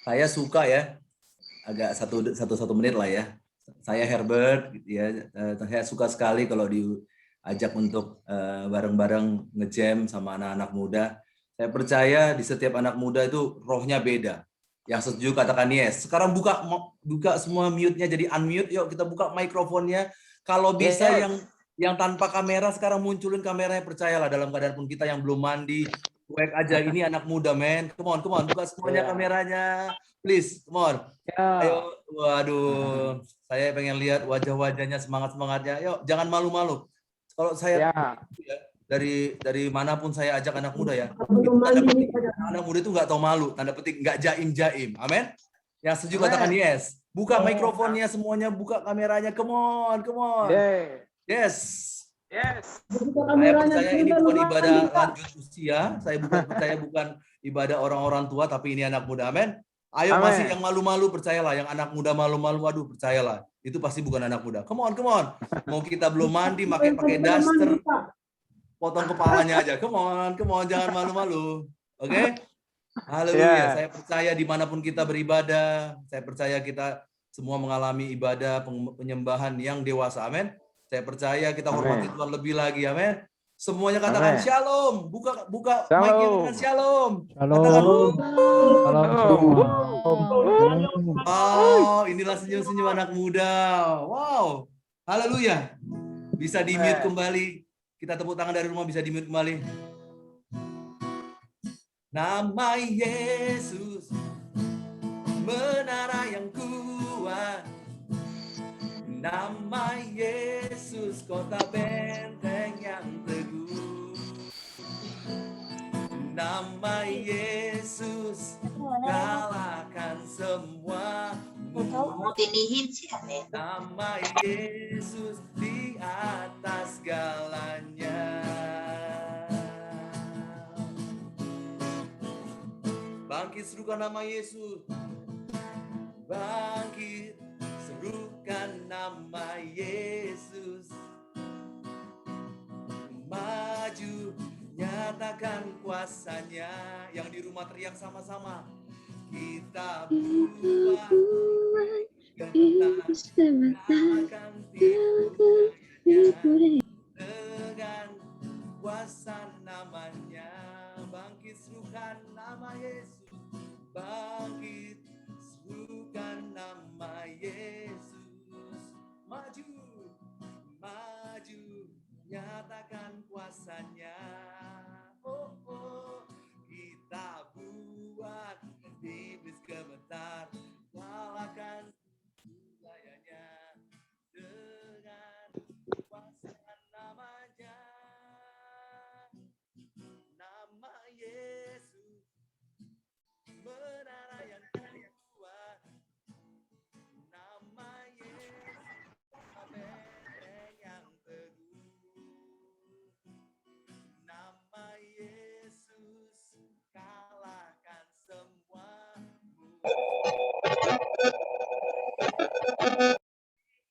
Saya suka ya, agak satu menit lah ya. Saya Herbert, gitu ya. Saya suka sekali kalau diajak untuk bareng-bareng ngejam sama anak-anak muda. Saya percaya di setiap anak muda itu rohnya beda. Yang setuju katakan yes. Sekarang buka semua mute-nya jadi unmute. Yuk kita buka mikrofonnya. Kalau bisa yang tanpa kamera sekarang munculin kameranya, percayalah dalam keadaan pun kita yang belum mandi, cuek aja, ini anak muda men. Come on, buka semuanya kameranya. Please, come on. Ayo, waduh, saya pengen lihat wajah-wajahnya, semangat-semangatnya. Yuk, jangan malu-malu. Kalau saya dari manapun saya ajak anak muda ya, itu tanda petik anak muda itu nggak tahu malu, tanda petik nggak jaim-jaim. Amin. Yang setuju katakan yes. Buka mikrofonnya semuanya, buka kameranya. Come on. Yes. Saya percaya ini bukan ibadah lanjut usia. Saya percaya bukan ibadah orang-orang tua, tapi ini anak muda. Amin. Ayo, masih yang malu-malu, percayalah. Yang anak muda malu-malu, waduh, percayalah. Itu pasti bukan anak muda. Come on. Mau kita belum mandi, pakai daster, potong kepalanya aja. Come on, jangan malu-malu. Oke? Haleluya. Saya percaya dimanapun kita beribadah, saya percaya kita semua mengalami ibadah penyembahan yang dewasa. Amin. Saya percaya kita hormati Tuhan lebih lagi. Amin. Semuanya katakan shalom. Buka mic-nya dengan shalom. Katakan wow, inilah senyum-senyum anak muda. Wow. Haleluya. Bisa di-mute kembali. Kita tepuk tangan dari rumah, bisa di-mute kembali. Nama Yesus, menara yang kuat. Nama Yesus, kota benteng yang teguh. Nama Yesus, kalahkan semua. Nama Yesus di atas segalanya. Bangkit, serukan nama Yesus. Bangkit, serukan nama Yesus. Maju, nyatakan kuasanya. Yang di rumah teriak sama-sama. Kita buat gemetar, tipu dengan kuasa namanya. Bangkit, serukan nama Yesus. Bangkit, serukan nama Yesus. Maju, nyatakan kuasanya. Kita buat iblis gemetar, kalahkan wilayahnya dengan kuasa namanya. Nama Yesus, menara yang kuat. Nama Yesus, benteng yang teguh. Nama Yesus, kalahkan semua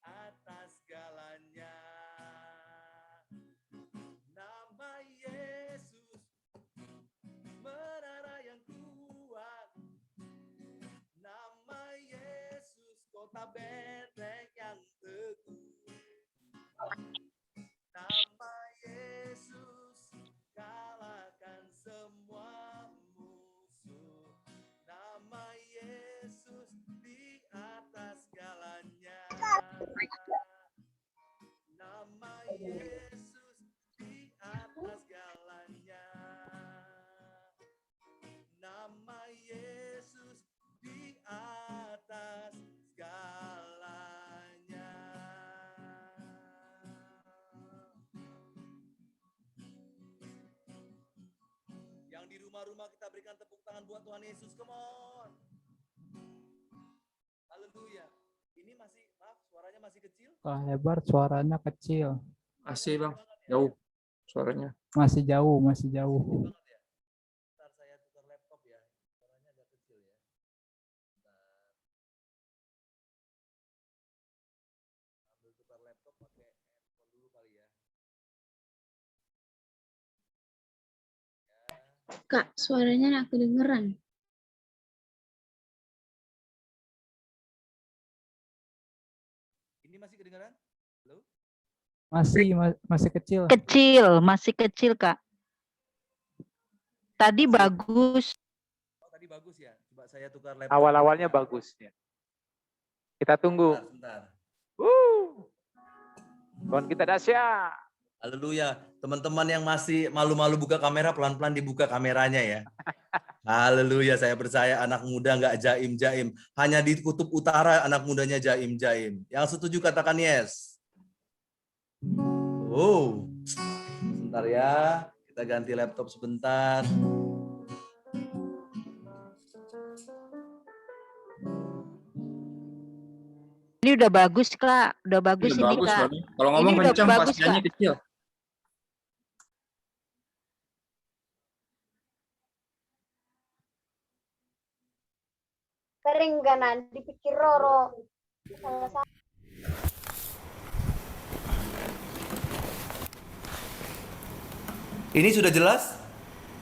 atas segalanya. Nama Yesus, menara yang kuat. Nama Yesus, kota benteng yang teguh. Nama Yesus, kalahkan semua musuh. Nama Yesus di atas segalanya. Nama Yesus di atas segalanya. Nama Yesus di atas segalanya. Yang di rumah-rumah kita berikan tepuk tangan buat Tuhan Yesus. Come on. Haleluya. Ini masih, maaf, suaranya masih kecil? Pak Herbert, suaranya kecil. Masih bang, jauh suaranya. Masih jauh. Banget ya. Ntar saya tukar laptop ya. Suaranya agak kecil ya. Ntar. Ambil tukar laptop pakai handphone dulu kali ya. Ya. Kak, suaranya nggak kedengeran. Ini masih kedengaran? Halo? Masih kecil. Masih kecil, Kak. Tadi bagus. Oh, tadi bagus ya. Coba saya tukar laptop. Awal-awalnya bagus ya. Kita tunggu. Sebentar. Tuhan kita dahsyat. Haleluya. Teman-teman yang masih malu-malu buka kamera, pelan-pelan dibuka kameranya ya. Haleluya, saya percaya anak muda nggak jaim-jaim. Hanya di kutub utara anak mudanya jaim-jaim. Yang setuju katakan yes. Oh, sebentar ya. Kita ganti laptop sebentar. Ini udah bagus, Kak. Udah bagus Udah ini, bagus, Kak. Bang. Kalau ngomong Ini udah kencang pas bagus, nyanyi Kak. kecil. Sering ganan dipikir Roro. Ini sudah jelas?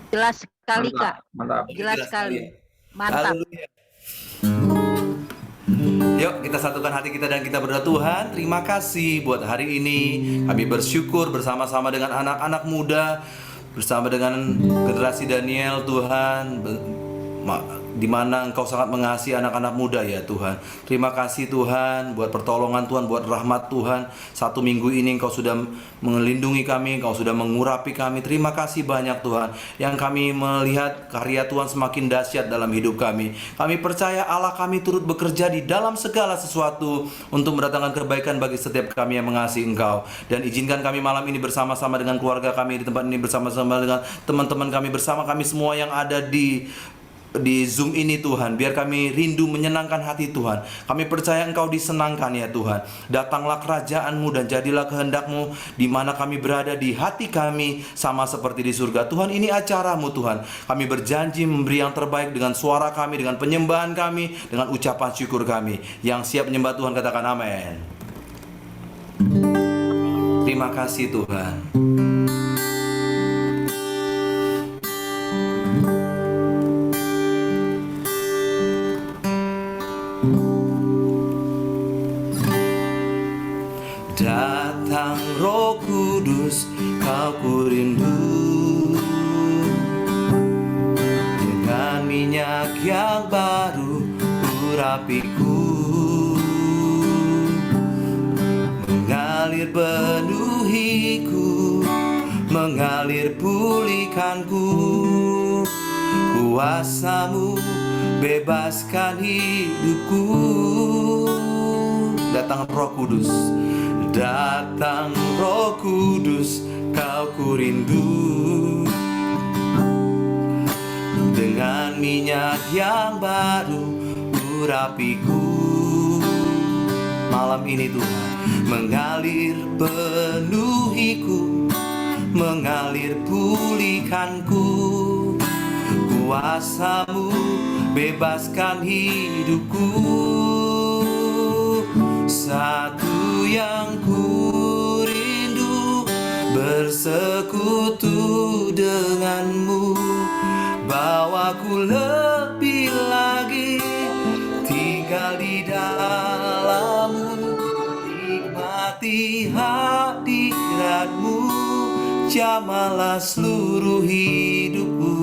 Jelas sekali, Kak. Mantap. Jelas sekali. ya? Mantap. Haleluya. Yuk kita satukan hati kita dan kita berdoa. Tuhan, terima kasih buat hari ini. Kami bersyukur bersama-sama dengan anak-anak muda, bersama dengan generasi Daniel, Tuhan, di mana Engkau sangat mengasihi anak-anak muda ya Tuhan. Terima kasih Tuhan buat pertolongan Tuhan, buat rahmat Tuhan. 1 minggu ini Engkau sudah melindungi kami, Engkau sudah mengurapi kami. Terima kasih banyak Tuhan, yang kami melihat karya Tuhan semakin dahsyat dalam hidup kami. Kami percaya Allah kami turut bekerja di dalam segala sesuatu untuk mendatangkan kebaikan bagi setiap kami yang mengasihi Engkau. Dan izinkan kami malam ini bersama-sama dengan keluarga kami di tempat ini, bersama-sama dengan teman-teman kami, bersama kami semua yang ada di Zoom ini Tuhan, biar kami rindu menyenangkan hati Tuhan. Kami percaya Engkau disenangkan ya Tuhan. Datanglah kerajaan-Mu dan jadilah kehendak-Mu di mana kami berada di hati kami, sama seperti di surga. Tuhan, ini acara-Mu Tuhan. Kami berjanji memberi yang terbaik dengan suara kami, dengan penyembahan kami, dengan ucapan syukur kami. Yang siap menyembah Tuhan katakan amin. Terima kasih Tuhan. Datang Roh Kudus, Kau kurindu, dengan minyak yang baru urapiku, mengalir penuhiku, mengalir pulihkanku. Kuasa-Mu bebaskan hidupku. Datang Roh Kudus, datang Roh Kudus, Kau kurindu, dengan minyak yang baru urapiku. Malam ini Tuhan, mengalir penuhiku, mengalir pulihkanku. Kuasa-Mu bebaskan hidupku. Satu yang ku rindu, bersekutu denganmu. Bawaku lebih lagi tinggal di dalam-Mu, nikmati hadirat-Mu, jamalah seluruh hidupku.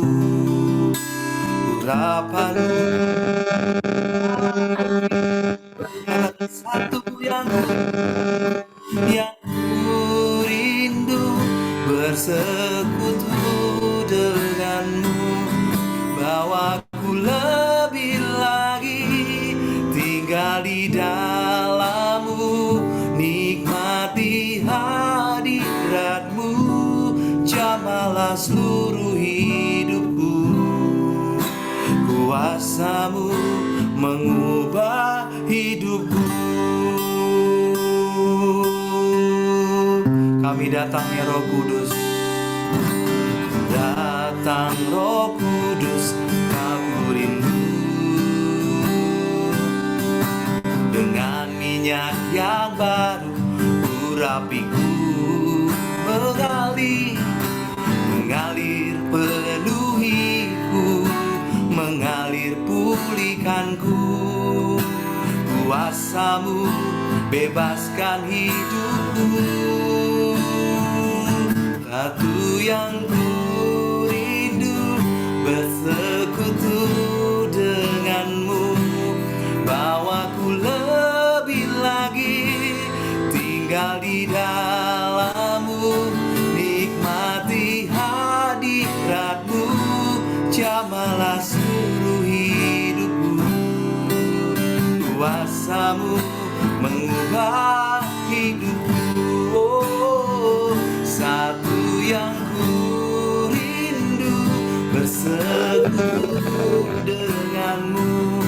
Urapan-Mu satu yang ku rindu, bersekutu denganmu. Bawaku lebih lagi tinggal di dalam-Mu, nikmati hadirat-Mu, jamalah seluruh hidupku. Kuasa-Mu mengubah hidupku. Kami datang ya Roh Kudus, datang Roh Kudus, Kau rindu, dengan minyak yang baru urapiku, mengalir penuhi sayangku, kuasa-Mu bebaskan hidupku. Satu yang ku rindu, bersekutu dengan-Mu, bawaku lebih lagi tinggal di dalam-Mu, nikmati hadirat-Mu, jamalah seluruh hidupku. Kuasa-Mu mengubah hidupku, oh, satu yang ku rindu, bersekutu dengan-Mu,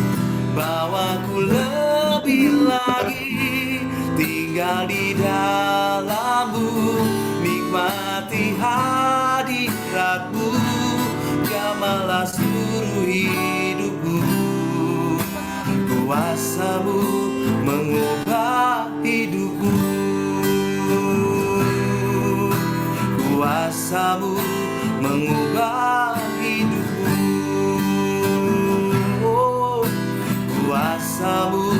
bawaku lebih lagi tinggal di dalam-Mu, nikmati hadirat-Mu, jamalah seluruh hidupku. Kuasa-Mu mengubah hidupku, kuasa-Mu mengubah hidupku, oh, kuasa-Mu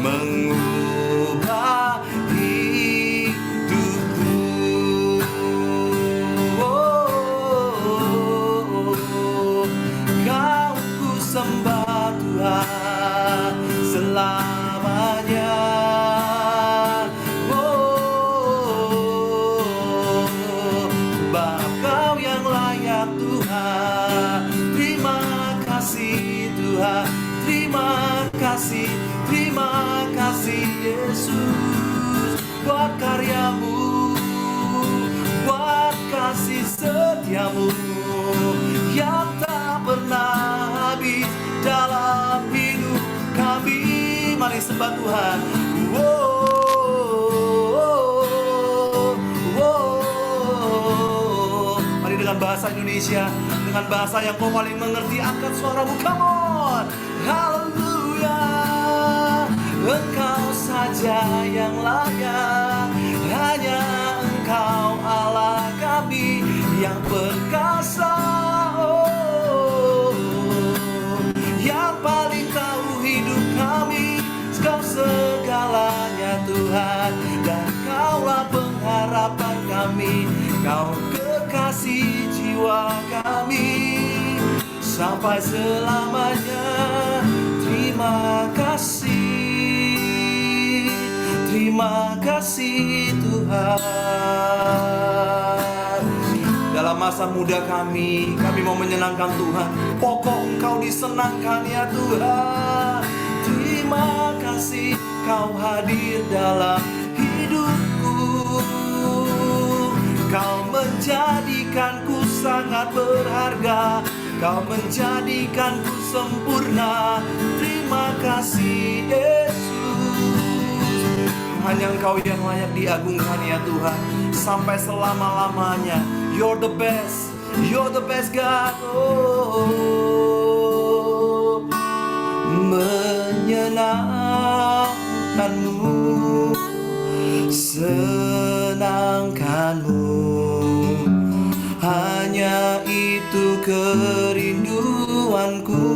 mengubah hidupku, oh, Kau ku sembah Tuhan selamanya, oh, Bapa Kau yang layak Tuhan. Terima kasih Tuhan, terima kasih Yesus, buat karya-Mu, buat kasih setia-Mu yang tak pernah habis dalam hidup kami. Mari sembah Tuhan. Mari dengan bahasa Indonesia, dengan bahasa yang kau paling mengerti, angkat suaramu, come on. Haleluya, Engkau saja yang layak, hanya Engkau Allah kami yang perkasa, oh, yang paling tahu hidup kami. Kau segalanya Tuhan, dan Kaulah pengharapan kami, Kau kekasih jiwa kami sampai selamanya. Terima kasih Tuhan. Dalam masa muda kami mau menyenangkan Tuhan. Pokok Engkau disenangkan ya Tuhan. Terima kasih Kau hadir dalam hidupku. Kau menjadikanku sangat berharga, Kau menjadikanku sempurna. Terima kasih Yesus. Hanya Engkau yang layak diagungkan ya Tuhan, sampai selama-lamanya. You're the best God. Oh, menyenangkanmu, senangkanmu, hanya itu kerinduanku.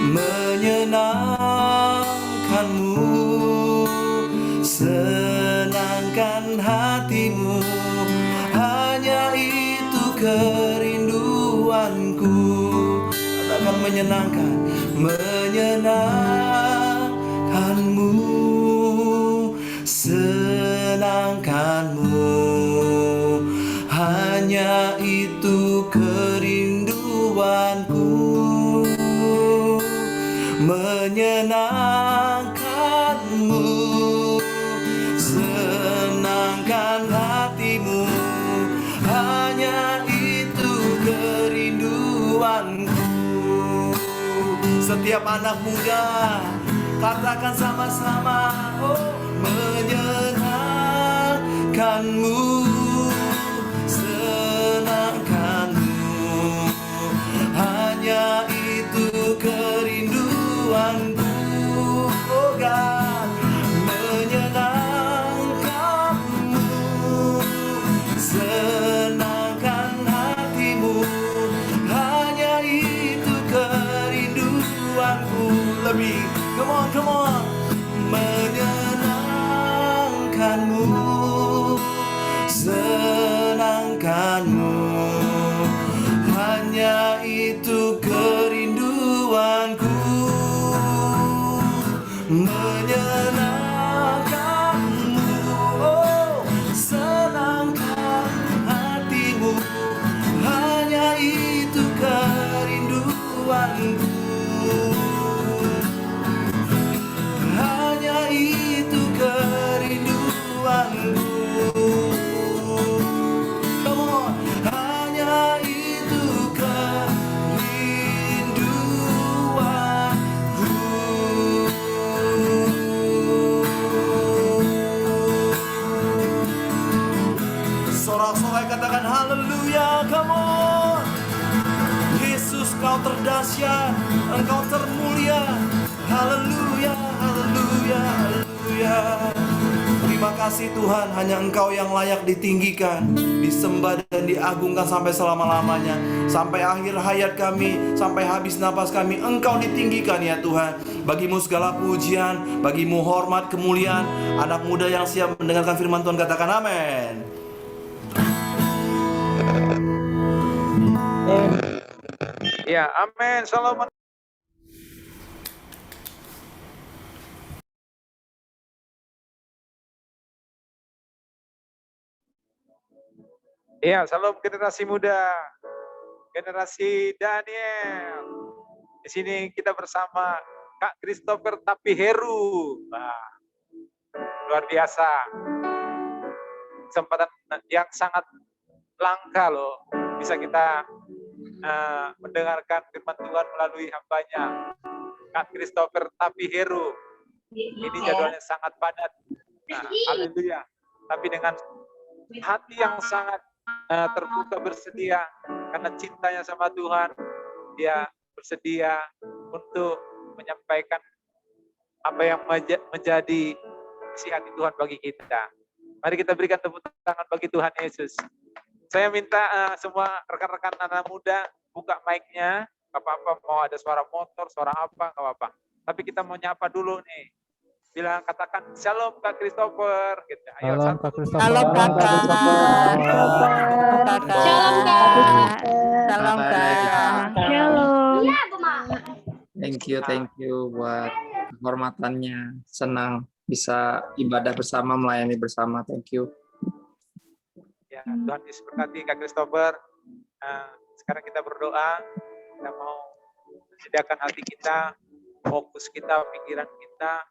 Menyenangkanmu, senangkan hatimu, hanya itu kerinduanku. Katakan menyenangkanmu, senangkanmu, hanya itu kerinduanku. Menyenangkanmu, senangkan hatimu, hanya itu kerinduanku. Setiap anak muda katakan sama-sama, oh, menyenangkanmu, senangkanmu, hanya itu kerinduanku. Oh God, menyenangkanmu, senangkan hatimu, hanya come on. Menyenangkanmu, senangkanmu, hanya itu kerinduanku. Menyenangkanmu, oh, senangkan hatimu, hanya itu kerinduanku. Hanya itu kerinduanku. Come on. Hanya itu kerinduanku. Sorak-sorai katakan haleluya. Come on. Yesus, kau terdahsyat, engkau termulia. Haleluya, haleluya, haleluya. Terima kasih Tuhan, hanya Engkau yang layak ditinggikan, disembah dan diagungkan sampai selama-lamanya. Sampai akhir hayat kami, sampai habis napas kami, Engkau ditinggikan ya Tuhan. Bagimu segala pujian, bagimu hormat, kemuliaan. Anak muda yang siap mendengarkan firman Tuhan katakan amin. Ya, amin. Shalom. Ya, salam generasi muda, generasi Daniel. Di sini kita bersama Kak Christopher Tapiheru. Nah, luar biasa. Kesempatan yang sangat langka loh. Bisa kita mendengarkan firman Tuhan melalui hambanya, Kak Christopher Tapiheru. Ini jadwalnya sangat padat. Nah, haleluya. Tapi dengan hati yang sangat terbuka, bersedia karena cintanya sama Tuhan, dia bersedia untuk menyampaikan apa yang menjadi isi hati Tuhan bagi kita. Mari kita berikan tepuk tangan bagi Tuhan Yesus. Saya minta semua rekan-rekan anak muda buka mic-nya, nggak apa-apa, mau ada suara motor, suara apa, nggak apa-apa. Tapi kita mau nyapa dulu nih. Bilang, katakan shalom Kak Christopher. Gitu. Ayo, Salam Kak Christopher. Salam kakak. Shalom, Kak. Salam kak. Shalom. Thank you buat kehormatannya. Senang bisa ibadah bersama, melayani bersama. Thank you. Ya, Tuhan Yesus berkati Kak Christopher. Sekarang kita berdoa, kita mau sediakan hati kita, fokus kita, pikiran kita.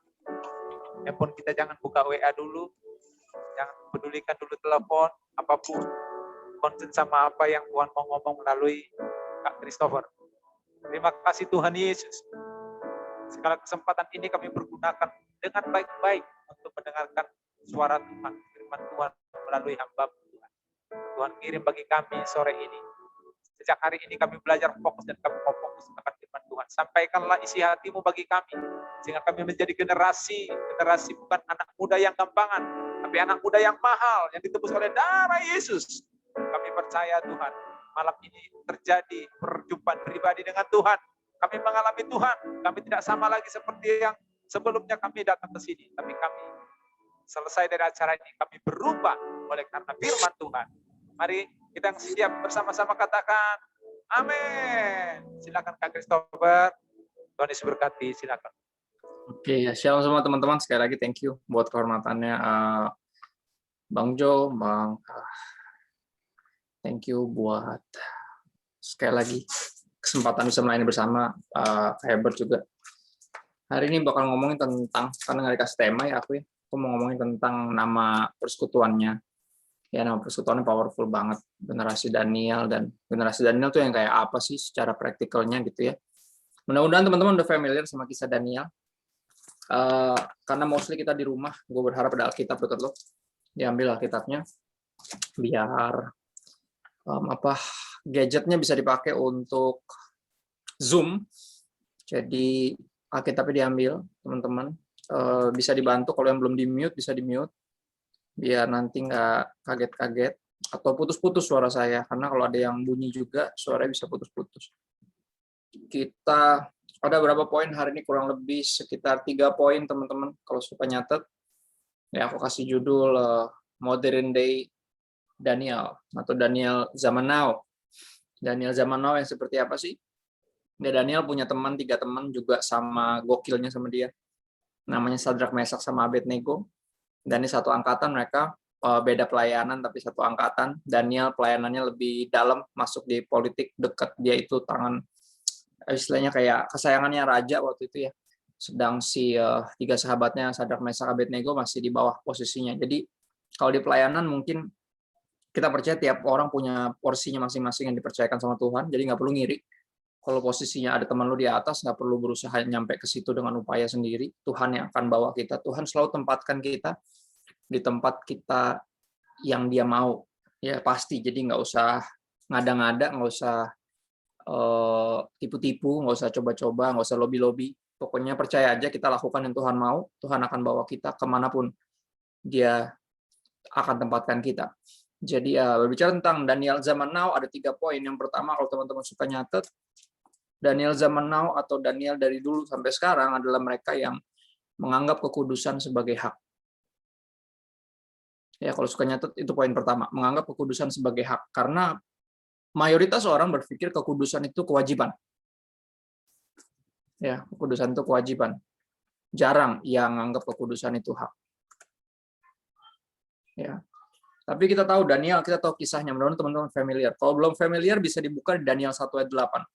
Handphone kita jangan buka WA dulu, jangan pedulikan dulu telepon, apapun. Konsen sama apa yang Tuhan mau ngomong melalui Kak Christopher. Terima kasih Tuhan Yesus. Segala kesempatan ini kami pergunakan dengan baik-baik untuk mendengarkan suara Tuhan, firman Tuhan melalui hamba Tuhan. Tuhan kirim bagi kami sore ini. Sejak hari ini kami belajar fokus dan kami mau fokus akan firman Tuhan. Sampaikanlah isi hatimu bagi kami, sehingga kami menjadi generasi bukan anak muda yang gampangan, tapi anak muda yang mahal, yang ditebus oleh darah Yesus. Kami percaya Tuhan, malam ini terjadi perjumpaan pribadi dengan Tuhan. Kami mengalami Tuhan, kami tidak sama lagi seperti yang sebelumnya kami datang ke sini, tapi kami selesai dari acara ini, kami berubah oleh karena firman Tuhan. Mari kita yang siap bersama-sama katakan, amin. Silakan Kak Christopher, Tuhan Yesus berkati, silakan. Oke, ya, shalom semua teman-teman. Sekali lagi thank you buat kehormatannya Bang Jo, thank you buat sekali lagi kesempatan bisa melayani bersama Kak Herbert juga. Hari ini bakal ngomongin tentang, karena nggak dikasih tema ya aku mau ngomongin tentang nama persekutuannya. Ya, nama persekutuannya powerful banget. Generasi Daniel, dan generasi Daniel tuh yang kayak apa sih secara praktikalnya gitu ya. Mudah-mudahan teman-teman udah familiar sama kisah Daniel. Karena mostly kita di rumah, gue berharap ada Alkitab dekat lo. Diambil Alkitabnya, biar gadgetnya bisa dipakai untuk Zoom. Jadi Alkitabnya diambil, teman-teman. Bisa dibantu kalau yang belum di-mute, bisa di-mute. Biar nanti nggak kaget-kaget atau putus-putus suara saya, karena kalau ada yang bunyi juga suaranya bisa putus-putus. Kita ada berapa poin hari ini, kurang lebih sekitar 3 poin teman-teman kalau suka nyatet. Ya, aku kasih judul Modern Day Daniel atau Daniel zaman now. Daniel zaman now yang seperti apa sih? Daniel punya teman, 3 teman juga sama gokilnya sama dia. Namanya Sadrak, Mesak, sama Abednego. Dan ini satu angkatan mereka, beda pelayanan tapi satu angkatan. Daniel pelayanannya lebih dalam, masuk di politik dekat, dia itu tangan istilahnya kayak kesayangannya raja waktu itu ya. Sedang si 3 sahabatnya Sadrak, Mesak, Abednego masih di bawah posisinya. Jadi kalau di pelayanan mungkin kita percaya tiap orang punya porsinya masing-masing yang dipercayakan sama Tuhan, jadi nggak perlu ngiri. Kalau posisinya ada teman lu di atas, nggak perlu berusaha nyampe ke situ dengan upaya sendiri. Tuhan yang akan bawa kita. Tuhan selalu tempatkan kita di tempat kita yang dia mau. Ya pasti, jadi nggak usah ngada-ngada, nggak usah tipu-tipu, nggak usah coba-coba, nggak usah lobby-lobby. Pokoknya percaya aja kita lakukan yang Tuhan mau, Tuhan akan bawa kita kemanapun dia akan tempatkan kita. Jadi berbicara tentang Daniel zaman now, ada 3 poin. Yang pertama, kalau teman-teman suka nyatet, Daniel zaman now atau Daniel dari dulu sampai sekarang adalah mereka yang menganggap kekudusan sebagai hak. Ya, kalau suka nyatet itu poin pertama, menganggap kekudusan sebagai hak. Karena mayoritas orang berpikir kekudusan itu kewajiban. Ya, kekudusan itu kewajiban. Jarang yang menganggap kekudusan itu hak. Ya. Tapi kita tahu Daniel, kita tahu kisahnya, mudah-mudahan teman-teman familiar. Kalau belum familiar bisa dibuka di Daniel 1 ayat 8.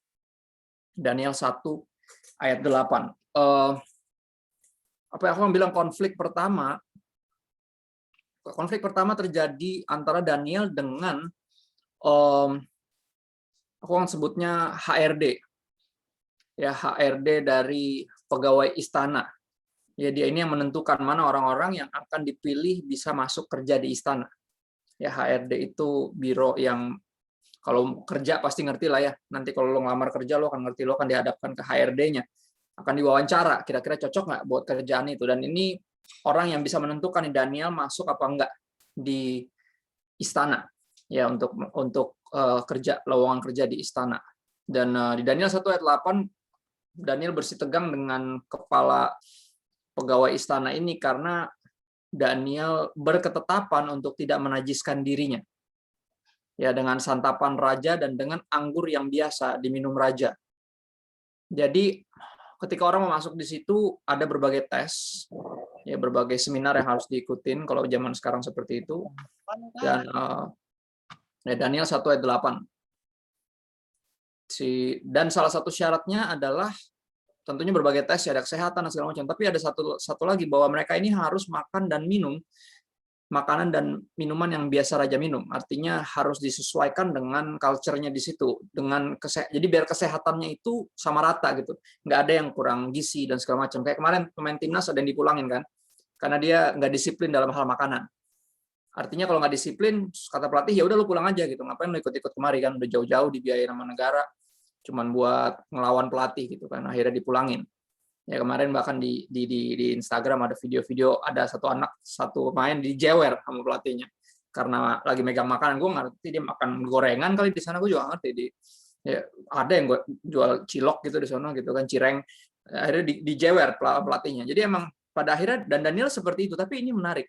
Daniel 1 ayat 8. Apa yang aku bilang konflik pertama terjadi antara Daniel dengan aku akan sebutnya HRD. Ya, HRD dari pegawai istana. Ya, dia ini yang menentukan mana orang-orang yang akan dipilih bisa masuk kerja di istana. Ya, HRD itu biro yang kalau kerja pasti ngerti lah ya. Nanti kalau lo ngelamar kerja lo akan ngerti, lo akan dihadapkan ke HRD-nya. Akan diwawancara, kira-kira cocok nggak buat kerjaan itu. Dan ini orang yang bisa menentukan Daniel masuk apa enggak di istana. Ya, untuk kerja, lowongan kerja di istana. Dan di Daniel 1 ayat 8, Daniel bersitegang dengan kepala pegawai istana ini karena Daniel berketetapan untuk tidak menajiskan dirinya. Ya, dengan santapan raja dan dengan anggur yang biasa diminum raja. Jadi ketika orang mau masuk di situ ada berbagai tes, ya berbagai seminar yang harus diikutin kalau zaman sekarang seperti itu. Dan ya, Daniel 1 ayat 8. Dan salah satu syaratnya adalah tentunya berbagai tes, ya ada kesehatan dan segala macam. Tapi ada satu lagi bahwa mereka ini harus makan dan minum makanan dan minuman yang biasa raja minum. Artinya harus disesuaikan dengan culture-nya di situ. Jadi biar kesehatannya itu sama rata gitu. Nggak ada yang kurang gizi dan segala macam. Kayak kemarin pemain timnas ada yang dipulangin kan. Karena dia nggak disiplin dalam hal makanan. Artinya kalau nggak disiplin, kata pelatih, ya udah lu pulang aja gitu. Ngapain lu ikut-ikut kemari kan? Udah jauh-jauh dibiayain sama negara. Cuman buat ngelawan pelatih gitu kan. Akhirnya dipulangin. Ya kemarin bahkan di Instagram ada video-video ada satu pemain dijewer sama pelatihnya karena lagi megang makanan. Gue ngerti dia makan gorengan kali di sana, gue juga ngerti ya, ada yang gue jual cilok gitu di sana gitu kan, cireng, akhirnya dijewer pelatihnya. Jadi emang pada akhirnya dan Daniel seperti itu. Tapi ini menarik,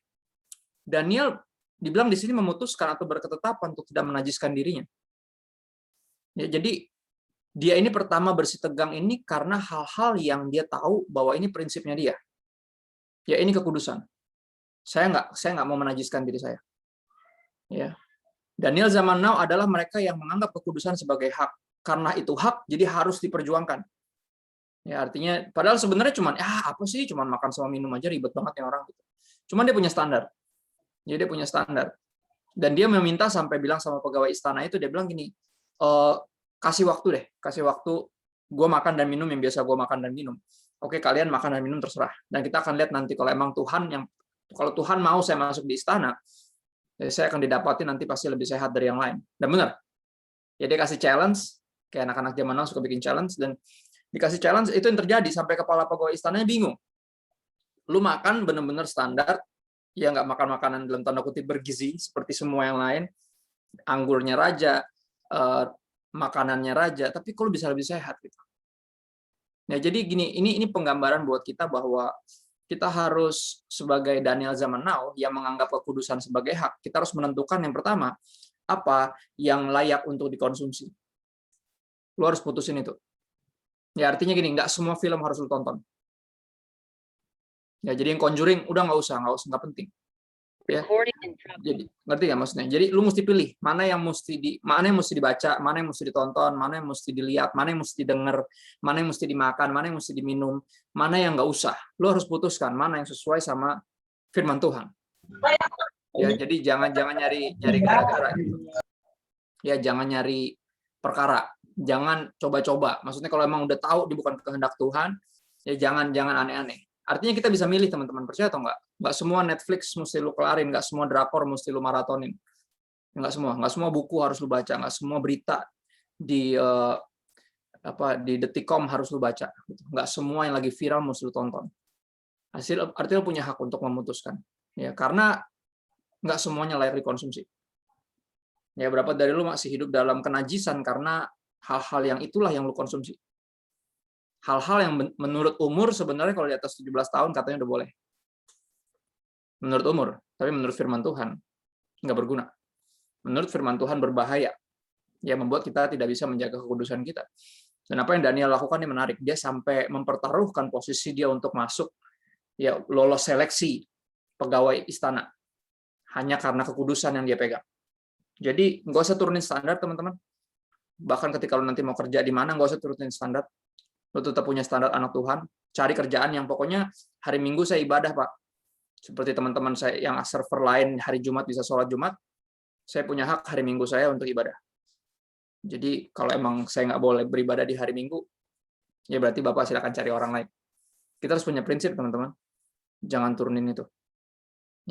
Daniel dibilang di sini memutuskan atau berketetapan untuk tidak menajiskan dirinya. Ya, jadi dia ini pertama bersitegang ini karena hal-hal yang dia tahu bahwa ini prinsipnya dia. Ya ini kekudusan. Saya nggak mau menajiskan diri saya. Ya. Daniel zaman now adalah mereka yang menganggap kekudusan sebagai hak. Karena itu hak, jadi harus diperjuangkan. Ya artinya, padahal sebenarnya cuman apa sih, cuman makan sama minum aja ribet banget yang orang gitu. Cuman dia punya standar. Jadi dia punya standar. Dan dia meminta sampai bilang sama pegawai istana itu, dia bilang gini, kasih waktu, gue makan dan minum yang biasa gue makan dan minum. Oke, kalian makan dan minum terserah. Dan kita akan lihat nanti kalau emang kalau Tuhan mau saya masuk di istana, ya saya akan didapati nanti pasti lebih sehat dari yang lain. Dan benar. Ya dia kasih challenge, kayak anak-anak zaman now suka bikin challenge, dan dikasih challenge itu yang terjadi sampai kepala pegawai istananya bingung. Lu makan benar-benar standar, ya nggak makan makanan dalam tanda kutip bergizi seperti semua yang lain, anggurnya raja, makanannya raja, tapi kalau bisa lebih sehat gitu. Ya, jadi gini, ini penggambaran buat kita bahwa kita harus sebagai Daniel zaman now yang menganggap kekudusan sebagai hak, kita harus menentukan yang pertama, apa yang layak untuk dikonsumsi. Lu harus putusin itu. Ya, artinya gini, nggak semua film harus lu tonton. Ya, jadi yang Conjuring udah nggak usah, nggak penting. Ya. Jadi ngerti nggak maksudnya? Jadi lu mesti pilih mana yang mesti dibaca, mana yang mesti ditonton, mana yang mesti dilihat, mana yang mesti didengar, mana yang mesti dimakan, mana yang mesti diminum, mana yang nggak usah. Lu harus putuskan mana yang sesuai sama firman Tuhan. Ya, jadi jangan nyari gara-gara gitu. Ya, jangan nyari perkara, jangan coba-coba. Maksudnya kalau emang udah tahu dia bukan kehendak Tuhan, ya jangan aneh-aneh. Artinya kita bisa milih, teman-teman, percaya atau enggak? Nggak semua Netflix mesti lu kelarin, nggak semua drakor mesti lu maratonin. Nggak semua buku harus lu baca, nggak semua berita di Detikcom harus lu baca. Nggak semua yang lagi viral mesti lu tonton. Artinya lu punya hak untuk memutuskan. Ya, karena nggak semuanya layak dikonsumsi. Ya, berapa dari lu masih hidup dalam kenajisan karena hal-hal yang itulah yang lu konsumsi. Hal-hal yang menurut umur sebenarnya kalau di atas 17 tahun katanya udah boleh. Menurut umur, tapi menurut firman Tuhan nggak berguna. Menurut firman Tuhan berbahaya. Ya, membuat kita tidak bisa menjaga kekudusan kita. Dan apa yang Daniel lakukan ini menarik. Dia sampai mempertaruhkan posisi dia untuk masuk, ya lolos seleksi pegawai istana. Hanya karena kekudusan yang dia pegang. Jadi nggak usah turunin standar, teman-teman. Bahkan ketika lu nanti mau kerja di mana, nggak usah turunin standar. Lu tetap punya standar anak Tuhan, cari kerjaan yang pokoknya hari Minggu saya ibadah, Pak. Seperti teman-teman saya yang server lain hari Jumat bisa sholat Jumat, saya punya hak hari Minggu saya untuk ibadah. Jadi kalau emang saya nggak boleh beribadah di hari Minggu, ya berarti Bapak silakan cari orang lain. Kita harus punya prinsip, teman-teman. Jangan turunin itu.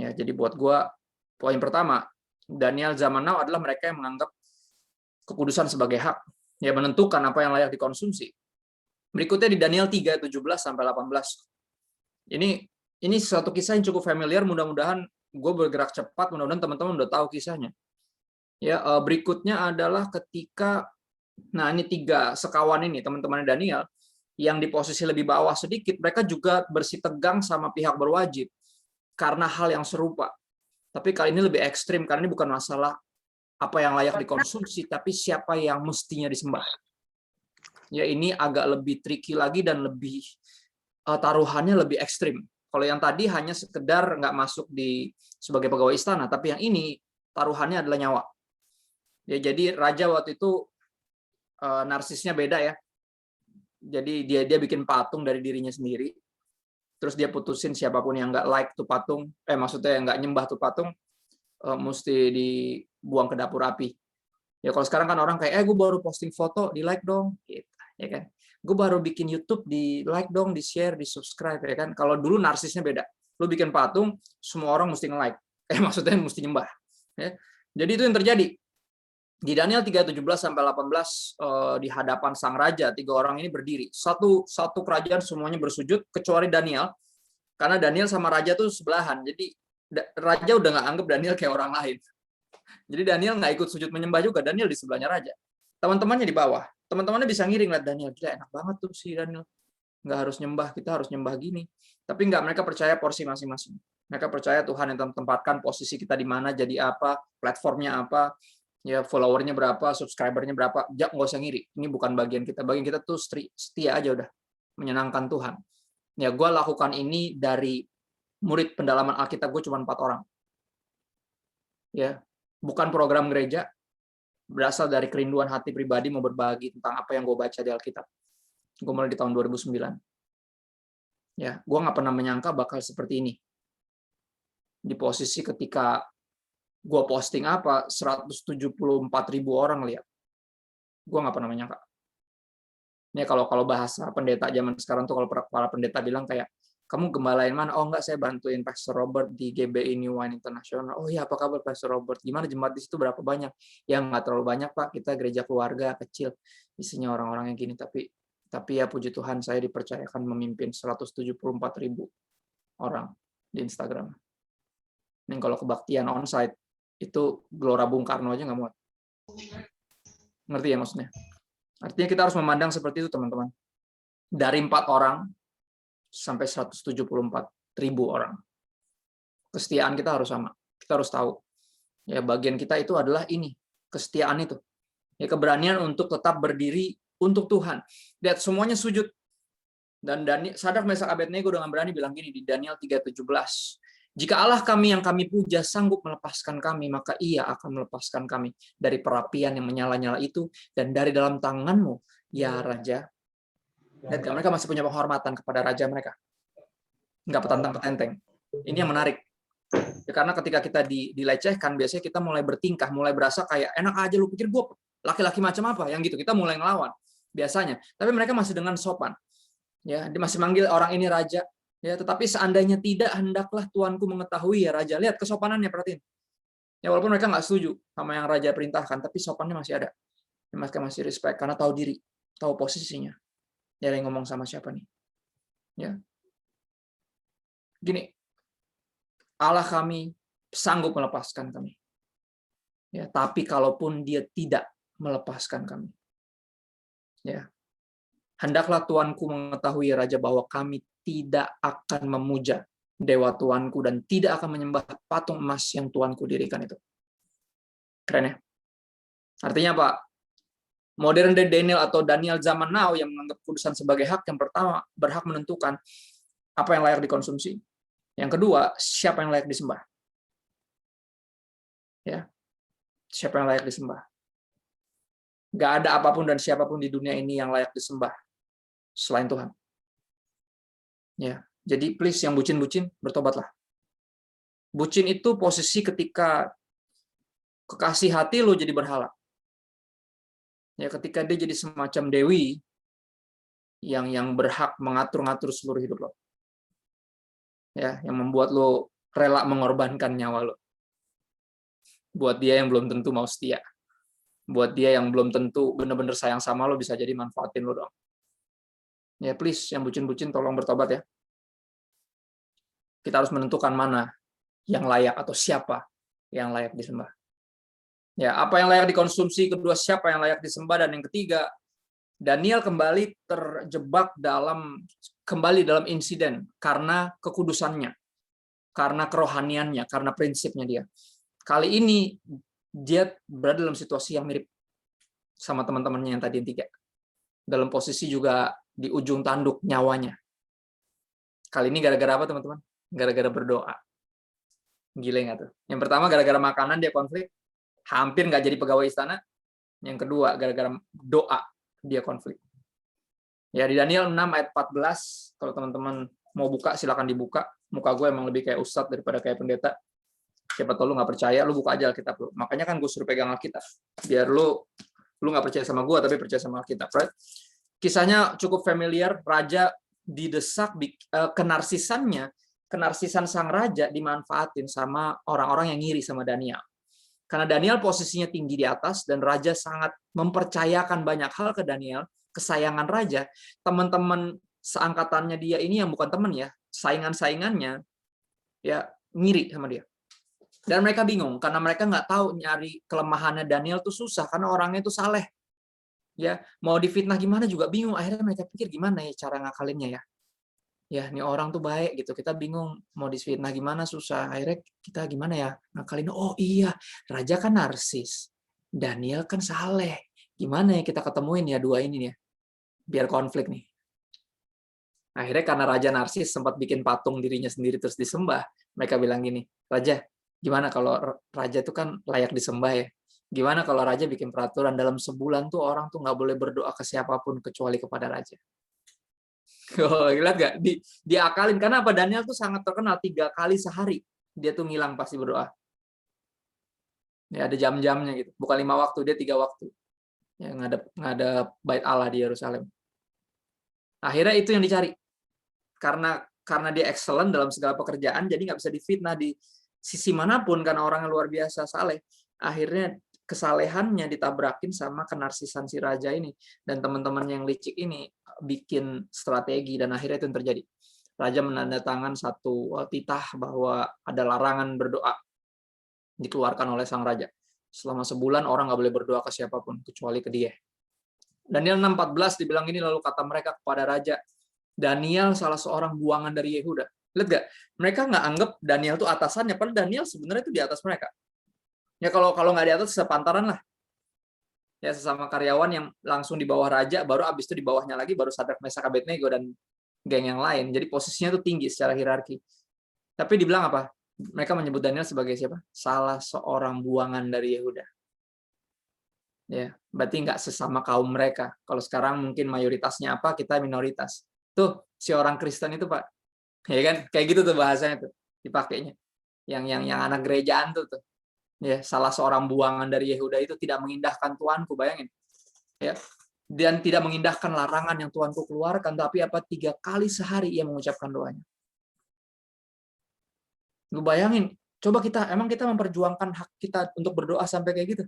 Ya, jadi buat gua, poin pertama, Daniel zaman now adalah mereka yang menganggap kekudusan sebagai hak. Ya, menentukan apa yang layak dikonsumsi. Berikutnya di Daniel 3:17-18. Ini suatu kisah yang cukup familiar, mudah-mudahan gue bergerak cepat, mudah-mudahan teman-teman udah tahu kisahnya. Ya, berikutnya adalah ketika ini 3 sekawan ini, teman-teman Daniel yang di posisi lebih bawah sedikit, mereka juga bersitegang sama pihak berwajib karena hal yang serupa. Tapi kali ini lebih ekstrim karena ini bukan masalah apa yang layak dikonsumsi, tapi siapa yang mestinya disembah. Ya, ini agak lebih tricky lagi dan lebih taruhannya lebih ekstrim. Kalau yang tadi hanya sekedar nggak masuk sebagai pegawai istana, tapi yang ini taruhannya adalah nyawa. Ya, jadi raja waktu itu narsisnya beda ya. Jadi dia bikin patung dari dirinya sendiri. Terus dia putusin siapapun yang nggak like tuh patung, maksudnya yang nggak nyembah tuh patung, mesti dibuang ke dapur api. Ya, kalau sekarang kan orang kayak, gue baru posting foto, di like dong, gitu. Ya kan, gue baru bikin YouTube, di like dong, di share, di subscribe, ya kan. Kalau dulu narsisnya beda, lu bikin patung semua orang mesti nge-like, maksudnya mesti nyembah, ya. Jadi itu yang terjadi di Daniel 3:17-18. Di hadapan sang raja, 3 orang ini berdiri, satu kerajaan semuanya bersujud kecuali Daniel, karena Daniel sama raja tuh sebelahan. Jadi raja udah nggak anggap Daniel kayak orang lain. Jadi Daniel nggak ikut sujud menyembah juga, Daniel di sebelahnya raja. Teman-temannya di bawah. Teman-temannya bisa ngiring lihat Daniel, gila enak banget tuh si Daniel. Nggak harus nyembah, kita harus nyembah gini. Tapi nggak, mereka percaya porsi masing-masing. Mereka percaya Tuhan yang tempatkan posisi kita di mana, jadi apa, platformnya apa, ya followernya berapa, subscribernya berapa. Nggak usah ngiri. Ini bukan bagian kita. Bagian kita tuh setia aja udah. Menyenangkan Tuhan. Ya, gue lakukan ini dari murid pendalaman Alkitab gue cuma 4 orang. Ya, bukan program gereja, berasal dari kerinduan hati pribadi mau berbagi tentang apa yang gue baca di Alkitab. Gue mulai di tahun 2009. Ya, gue nggak pernah menyangka bakal seperti ini. Di posisi ketika gue posting 174.000 orang lihat. Gue nggak pernah menyangka. Ini kalau bahasa pendeta zaman sekarang tuh, kalau para pendeta bilang kayak, kamu gembalain mana? Oh enggak, saya bantuin Pastor Robert di GBI New Wine International. Oh iya, apa kabar Pastor Robert? Gimana jemaat di situ, berapa banyak? Ya nggak terlalu banyak Pak, kita gereja keluarga kecil, isinya orang-orang yang gini. Tapi ya puji Tuhan, saya dipercayakan memimpin 174.000 orang di Instagram. Ini kalau kebaktian onsite, itu Gelora Bung Karno aja nggak muat. Ngerti ya maksudnya? Artinya kita harus memandang seperti itu, teman-teman. dari 4 orang sampai 174.000 orang. Kesetiaan kita harus sama. Kita harus tahu. Ya, bagian kita itu adalah ini, kesetiaan itu. Ya, keberanian untuk tetap berdiri untuk Tuhan. Lihat semuanya sujud. Dan Sadrak, Mesak, Abednego dengan berani bilang gini di Daniel 3:17. Jika Allah kami yang kami puja sanggup melepaskan kami, maka Ia akan melepaskan kami dari perapian yang menyala-nyala itu dan dari dalam tanganmu, ya Raja. Lihat, mereka masih punya penghormatan kepada raja mereka. Nggak petantang-petenteng. Ini yang menarik. Ya, karena ketika kita dilecehkan, biasanya kita mulai bertingkah, mulai berasa kayak enak aja, lu pikir gue laki-laki macam apa, yang gitu. Kita mulai ngelawan biasanya. Tapi mereka masih dengan sopan. Ya, dia masih manggil orang ini raja. Ya, tetapi seandainya tidak, hendaklah tuanku mengetahui ya raja. Lihat kesopanannya, perhatiin. Ya, walaupun mereka nggak setuju sama yang raja perintahkan, tapi sopannya masih ada. Mereka masih respect karena tahu diri, tahu posisinya. Ya, yang ngomong sama siapa nih? Ya. Gini, Allah kami sanggup melepaskan kami. Ya, tapi kalaupun Dia tidak melepaskan kami, ya, hendaklah tuanku mengetahui raja bahwa kami tidak akan memuja dewa tuanku dan tidak akan menyembah patung emas yang tuanku dirikan itu. Keren ya? Artinya apa? Modern day Daniel atau Daniel zaman now yang menganggap kudusan sebagai hak, yang pertama berhak menentukan apa yang layak dikonsumsi. Yang kedua, siapa yang layak disembah. Ya, siapa yang layak disembah. Gak ada apapun dan siapapun di dunia ini yang layak disembah selain Tuhan. Ya, jadi please yang bucin-bucin bertobatlah. Bucin itu posisi ketika kekasih hati lo jadi berhala. Ya, ketika dia jadi semacam dewi yang berhak mengatur-ngatur seluruh hidup lo. Ya, yang membuat lo rela mengorbankan nyawa lo. Buat dia yang belum tentu mau setia. Buat dia yang belum tentu benar-benar sayang sama lo, bisa jadi manfaatin lo dong. Ya, please yang bucin-bucin tolong bertobat ya. Kita harus menentukan mana yang layak atau siapa yang layak disembah. Ya, apa yang layak dikonsumsi, kedua siapa yang layak disembah, dan yang ketiga, Daniel kembali terjebak dalam insiden karena kekudusannya, karena kerohaniannya, karena prinsipnya dia. Kali ini dia berada dalam situasi yang mirip sama teman-temannya yang tadi yang 3. Dalam posisi juga di ujung tanduk nyawanya. Kali ini gara-gara apa teman-teman? Gara-gara berdoa. Gile nggak tuh? Yang pertama gara-gara makanan dia konflik, hampir nggak jadi pegawai istana. Yang kedua gara-gara doa dia konflik. Ya, di Daniel 6 ayat 14, kalau teman-teman mau buka silakan dibuka. Muka gue emang lebih kayak ustadz daripada kayak pendeta. Siapa tahu lu nggak percaya, lu buka aja Alkitab lu. Makanya kan gue suruh pegang Alkitab. Biar lu nggak percaya sama gue, tapi percaya sama Alkitab. Right? Kisahnya cukup familiar. Raja didesak, kenarsisan sang raja dimanfaatin sama orang-orang yang ngiri sama Daniel. Karena Daniel posisinya tinggi di atas dan raja sangat mempercayakan banyak hal ke Daniel, kesayangan raja. Teman-teman seangkatannya dia ini yang bukan teman ya, saingan-saingannya ya ngiri sama dia. Dan mereka bingung karena mereka nggak tahu nyari kelemahannya Daniel tuh susah karena orangnya tuh saleh. Ya, mau difitnah gimana juga bingung. Akhirnya mereka pikir gimana ya cara ngakalinnya ya. Ya, ini orang tuh baik gitu. Kita bingung mau difitnah gimana susah. Akhirnya kita gimana ya ngakalin. Oh iya, raja kan narsis. Daniel kan saleh. Gimana ya kita ketemuin ya dua ini ya. Biar konflik nih. Akhirnya karena raja narsis sempat bikin patung dirinya sendiri terus disembah. Mereka bilang gini, "Raja, gimana kalau raja itu kan layak disembah ya? Gimana kalau raja bikin peraturan dalam sebulan tuh orang tuh nggak boleh berdoa ke siapapun kecuali kepada raja." Oh, lihat nggak? Diakalin karena apa? Daniel tuh sangat terkenal 3 kali sehari dia tuh ngilang pasti berdoa. Ya ada jam-jamnya gitu. Bukan 5 waktu, dia 3 waktu. Ya ngadep bait Allah di Yerusalem. Akhirnya itu yang dicari. Karena dia excellent dalam segala pekerjaan, jadi nggak bisa difitnah di sisi manapun karena orang yang luar biasa saleh. Akhirnya kesalehannya ditabrakin sama kenarsisan si raja ini, dan teman-teman yang licik ini bikin strategi, dan akhirnya itu yang terjadi. Raja menandatangan satu titah bahwa ada larangan berdoa dikeluarkan oleh sang raja. Selama sebulan orang nggak boleh berdoa ke siapapun kecuali ke dia. Daniel 6:14 dibilang ini, lalu kata mereka kepada raja, Daniel salah seorang buangan dari Yehuda. Lihat gak? Mereka nggak anggap Daniel itu atasannya, padahal Daniel sebenarnya itu di atas mereka. Ya kalau nggak di atas, sepantaran lah. Ya sesama karyawan yang langsung di bawah raja, baru abis itu di bawahnya lagi, baru Sadrak, Mesak, Abednego dan geng yang lain. Jadi posisinya itu tinggi secara hierarki. Tapi dibilang apa? Mereka menyebut Daniel sebagai siapa? Salah seorang buangan dari Yehuda. Ya, berarti nggak sesama kaum mereka. Kalau sekarang mungkin mayoritasnya apa, kita minoritas. Tuh, si orang Kristen itu, Pak. Ya kan? Kayak gitu tuh bahasanya tuh dipakainya. Yang anak gerejaan tuh. Ya, salah seorang buangan dari Yehuda itu tidak mengindahkan Tuanku, bayangin. Ya. Dan tidak mengindahkan larangan yang Tuanku keluarkan, tapi apa 3 kali sehari ia mengucapkan doanya. Lu bayangin, coba emang kita memperjuangkan hak kita untuk berdoa sampai kayak gitu?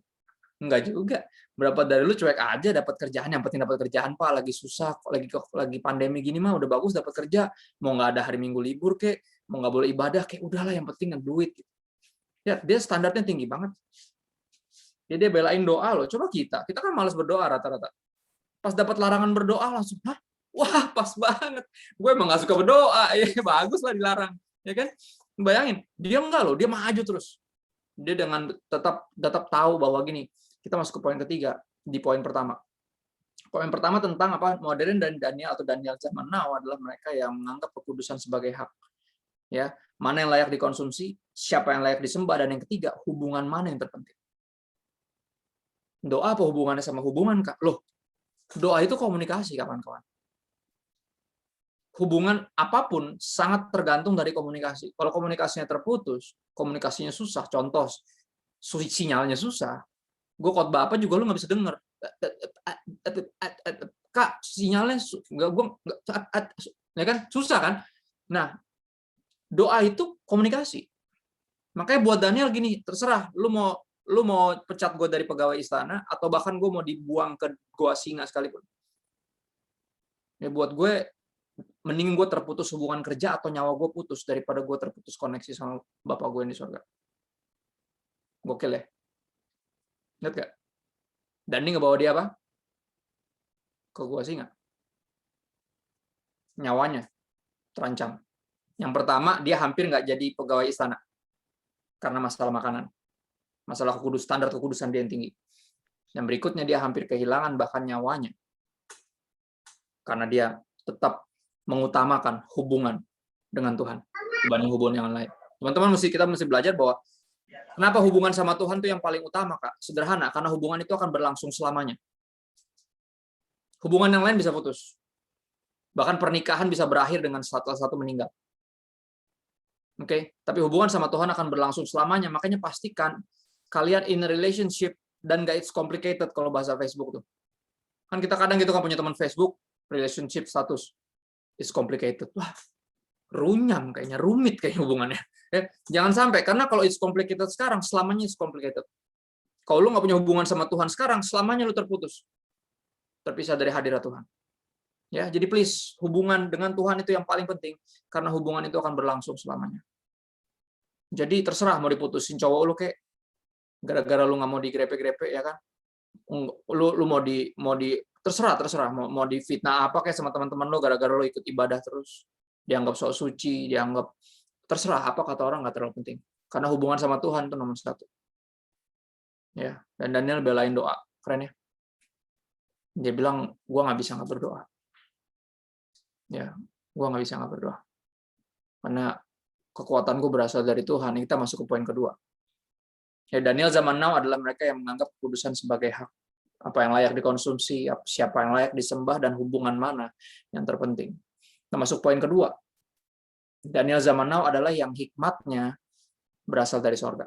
Enggak juga. Berapa dari lu cuek aja dapat kerjaan, yang penting dapat kerjaan, Pak, lagi susah, lagi pandemi gini mah udah bagus dapat kerja, mau nggak ada hari Minggu libur kek, mau nggak boleh ibadah kek, udahlah yang penting duit. Ya, dia standarnya tinggi banget. Dia belain doa loh. Coba kita kan malas berdoa rata-rata. Pas dapat larangan berdoa langsung, hah? Wah, pas banget. Gue emang nggak suka berdoa, ya bagus lah dilarang, ya kan? Bayangin, dia enggak loh, dia maju terus. Dia dengan tetap tahu bahwa gini. Kita masuk ke poin ketiga di poin pertama. Poin pertama tentang apa? Modern dan Daniel atau Daniel zaman now adalah mereka yang menganggap kekudusan sebagai hak. Ya, mana yang layak dikonsumsi, siapa yang layak disembah, dan yang ketiga, hubungan mana yang terpenting. Doa apa hubungannya sama hubungan, Kak? Loh, doa itu komunikasi, kawan-kawan. Hubungan apapun sangat tergantung dari komunikasi. Kalau komunikasinya terputus, komunikasinya susah, contoh, sinyalnya susah, gue khotbah apa juga lu nggak bisa denger. Kak, sinyalnya ya kan susah kan. Nah, doa itu komunikasi. Makanya buat Daniel gini, terserah lu mau pecat gue dari pegawai istana atau bahkan gue mau dibuang ke goa singa sekalipun. Ya buat gue mending gue terputus hubungan kerja atau nyawa gue putus daripada gue terputus koneksi sama Bapak gue yang di surga. Gokil ya. Lihat gak? Dan ini ngebawa dia apa? Ke gua singa. Nyawanya terancam. Yang pertama, dia hampir nggak jadi pegawai istana. Karena masalah makanan. Masalah standar kekudusan dia yang tinggi. Yang berikutnya, dia hampir kehilangan bahkan nyawanya. Karena dia tetap mengutamakan hubungan dengan Tuhan dibanding hubungan yang lain. Teman-teman, kita mesti belajar bahwa kenapa hubungan sama Tuhan itu yang paling utama, Kak? Sederhana, karena hubungan itu akan berlangsung selamanya. Hubungan yang lain bisa putus. Bahkan pernikahan bisa berakhir dengan salah satu meninggal. Oke, tapi hubungan sama Tuhan akan berlangsung selamanya. Makanya pastikan kalian in a relationship dan gak it's complicated kalau bahasa Facebook tuh. Kan kita kadang gitu kan punya teman Facebook, relationship status is complicated. Wah, runyam kayaknya, rumit kayaknya hubungannya. Jangan sampai, karena kalau it's complicated sekarang, selamanya it's complicated. Kalau lu nggak punya hubungan sama Tuhan sekarang, selamanya lu terputus. Terpisah dari hadirat Tuhan. Ya, jadi please, hubungan dengan Tuhan itu yang paling penting, karena hubungan itu akan berlangsung selamanya. Jadi terserah mau diputusin cowok lu kayak, gara-gara lu nggak mau digrepe-grepe, ya kan? Lu mau di terserah mau difitnah apa kayak sama teman-teman lo gara-gara lo ikut ibadah terus, dianggap sok suci, dianggap terserah apa kata orang nggak terlalu penting, karena hubungan sama Tuhan itu nomor 1. Ya, dan Daniel belain doa, keren ya. Dia bilang, gua nggak bisa nggak berdoa. Ya, gua nggak bisa nggak berdoa, karena kekuatan gue berasal dari Tuhan. Kita masuk ke poin kedua. Ya, Daniel zaman now adalah mereka yang menganggap kekudusan sebagai hak. Apa yang layak dikonsumsi, siapa yang layak disembah, dan hubungan mana yang terpenting. Kita masuk poin kedua. Daniel zaman now adalah yang hikmatnya berasal dari sorga.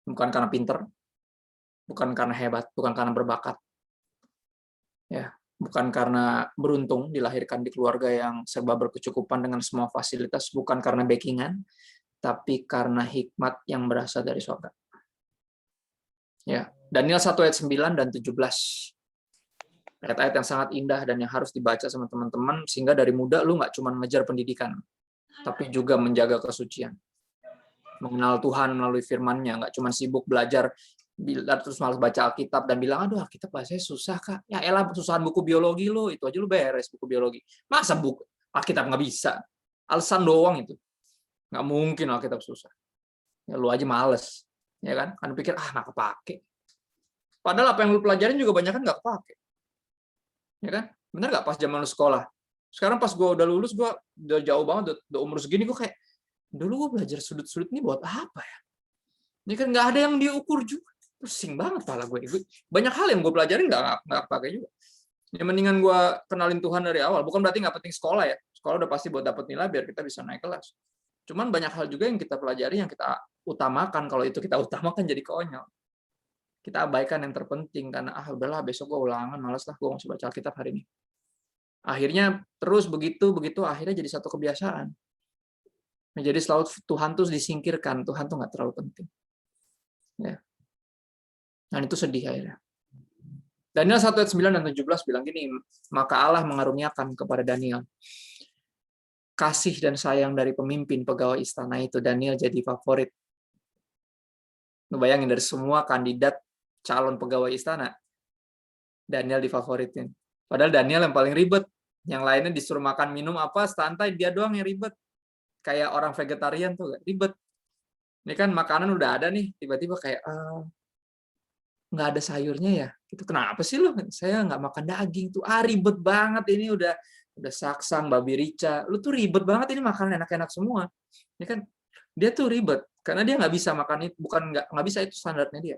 Bukan karena pinter, bukan karena hebat, bukan karena berbakat. Ya, bukan karena beruntung dilahirkan di keluarga yang serba berkecukupan dengan semua fasilitas, bukan karena backingan, tapi karena hikmat yang berasal dari sorga. Ya, Daniel 1 ayat 9 dan 17. Ayat-ayat yang sangat indah dan yang harus dibaca sama teman-teman, sehingga dari muda lu nggak cuma ngejar pendidikan, tapi juga menjaga kesucian. Mengenal Tuhan melalui firman-Nya, nggak cuma sibuk belajar terus malas baca Alkitab dan bilang, aduh Alkitab bahasanya susah Kak. Ya elah, susahan buku biologi lo, itu aja lo beres buku biologi. Masa buku Alkitab nggak bisa? Alasan doang itu. Nggak mungkin Alkitab susah. Ya lu aja males. Ya kan? Kan pikir, nggak kepake. Padahal apa yang lu pelajarin juga banyak kan nggak kepake. Ya kan? Bener nggak pas zaman lu sekolah? Sekarang pas gue udah lulus, gue udah jauh banget, udah umur segini, gue kayak, dulu gue belajar sudut-sudut ini buat apa ya? Ini kan nggak ada yang diukur juga. Pusing banget kepala gue. Banyak hal yang gue pelajarin nggak pakai juga. Ya mendingan gue kenalin Tuhan dari awal. Bukan berarti nggak penting sekolah ya. Sekolah udah pasti buat dapat nilai biar kita bisa naik kelas. Cuman banyak hal juga yang kita pelajari, yang kita utamakan. Kalau itu kita utamakan jadi konyol. Kita abaikan yang terpenting karena udahlah besok gue ulangan, malas lah gue nggak usah baca Alkitab hari ini. Akhirnya terus begitu akhirnya jadi satu kebiasaan. Jadi selalu Tuhan tuh disingkirkan. Tuhan tuh nggak terlalu penting. Ya. Dan itu sedih akhirnya. Daniel 1 ayat 9 dan 17 bilang gini, maka Allah mengaruniakan kepada Daniel kasih dan sayang dari pemimpin pegawai istana itu. Daniel jadi favorit. Lu bayangin, dari semua kandidat calon pegawai istana, Daniel difavoritin. Padahal Daniel yang paling ribet. Yang lainnya disuruh makan minum apa, santai, dia doang yang ribet. Kayak orang vegetarian tuh ribet. Ini kan makanan udah ada nih, tiba-tiba kayak nggak ada sayurnya ya. Itu kenapa sih lo? Saya nggak makan daging tuh. Ribet banget ini, udah saksang, babi rica. Lu tuh ribet banget, ini makanan enak-enak semua. Ini kan dia tuh ribet karena dia nggak bisa makan itu, bukan nggak bisa, itu standarnya dia.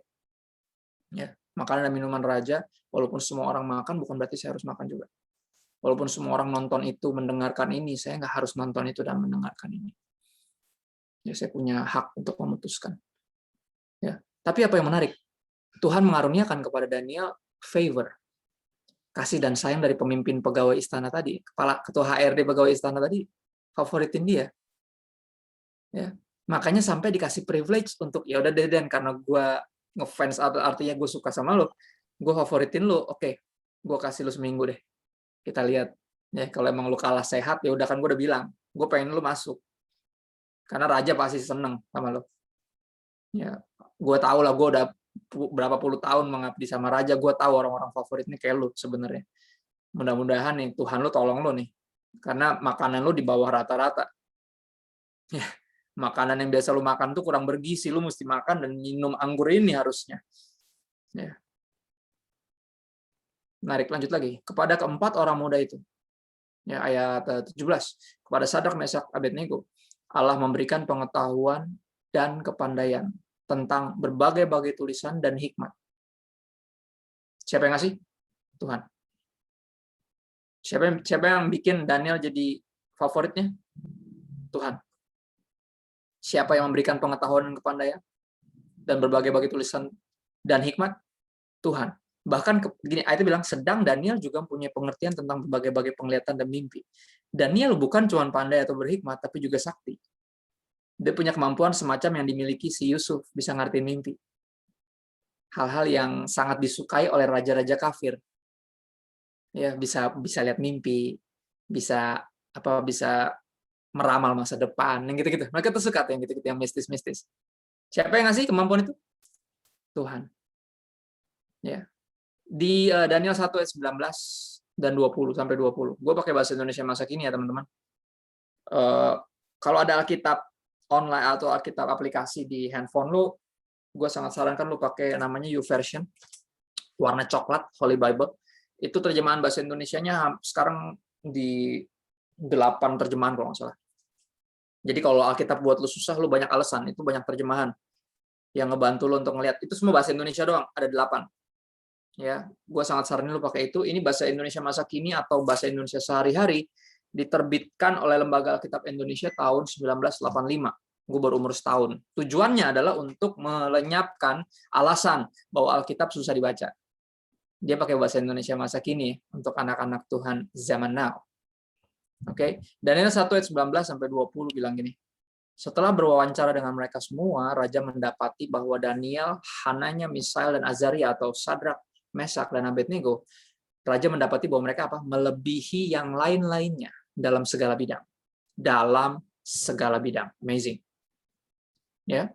Ya, makanan dan minuman raja, walaupun semua orang makan bukan berarti saya harus makan juga. Walaupun semua orang nonton itu, mendengarkan ini, saya nggak harus nonton itu dan mendengarkan ini. Ya, saya punya hak untuk memutuskan. Ya, tapi apa yang menarik? Tuhan mengaruniakan kepada Daniel favor, kasih dan sayang dari pemimpin pegawai istana tadi, ketua HRD pegawai istana tadi, favoritin dia. Ya, makanya sampai dikasih privilege untuk, ya udah deh Dan, karena gue ngefans, artinya gue suka sama lo, gue favoritin lo, oke, gue kasih lo seminggu deh, kita lihat. Ya, kalau emang lo kalah sehat, ya udah, kan gue udah bilang, gue pengen lo masuk, karena raja pasti seneng sama lo. Ya, gue tahu lah, gue udah berapa puluh tahun mengabdi sama raja, gue tahu orang-orang favorit ini kayak lu sebenarnya. Mudah-mudahan nih Tuhan lu tolong lu nih, karena makanan lu di bawah rata-rata. Ya, makanan yang biasa lu makan tuh kurang bergizi, lu mesti makan dan minum anggur ini harusnya. Ya. Menarik, lanjut lagi. Kepada keempat orang muda itu, ya, ayat 17, kepada Sadrak, Mesak, Abednego, Allah memberikan pengetahuan dan kepandaian tentang berbagai-bagai tulisan dan hikmat. Siapa yang ngasih? Tuhan. Siapa yang bikin Daniel jadi favoritnya? Tuhan. Siapa yang memberikan pengetahuan dan kepandaian dan berbagai-bagai tulisan dan hikmat? Tuhan. Bahkan begini, ayatnya bilang, sedang Daniel juga mempunyai pengertian tentang berbagai-bagai penglihatan dan mimpi. Daniel bukan cuma pandai atau berhikmat, tapi juga sakti. Dia punya kemampuan semacam yang dimiliki si Yusuf, bisa ngertiin mimpi. Hal-hal yang sangat disukai oleh raja-raja kafir. Ya, bisa lihat mimpi, bisa meramal masa depan, yang gitu-gitu. Mereka tuh suka yang gitu-gitu, yang mistis-mistis. Siapa yang ngasih kemampuan itu? Tuhan. Ya. Di Daniel 1 ayat 19 dan 20 sampai 20. Gue pakai bahasa Indonesia masa kini ya, teman-teman. Kalau ada Alkitab online atau Alkitab aplikasi di handphone lu, gue sangat sarankan lu pakai namanya YouVersion, warna coklat, Holy Bible. Itu terjemahan bahasa Indonesianya sekarang di 8 terjemahan kalau nggak salah. Jadi kalau Alkitab buat lu susah, lu banyak alasan, itu banyak terjemahan yang ngebantu lu untuk ngelihat. Itu semua bahasa Indonesia doang, ada 8. Ya, gue sangat saranin lu pakai itu. Ini bahasa Indonesia masa kini atau bahasa Indonesia sehari-hari, diterbitkan oleh Lembaga Alkitab Indonesia tahun 1985. Gue baru umur setahun. Tujuannya adalah untuk melenyapkan alasan bahwa Alkitab susah dibaca. Dia pakai bahasa Indonesia masa kini untuk anak-anak Tuhan zaman now. Oke, Daniel 1 ayat 19 sampai 20 bilang gini. Setelah berwawancara dengan mereka semua, raja mendapati bahwa Daniel, Hananya, Misael dan Azaria atau Sadrak, Mesak dan Abednego, raja mendapati bahwa mereka melebihi yang lain-lainnya dalam segala bidang. Dalam segala bidang. Amazing. Ya.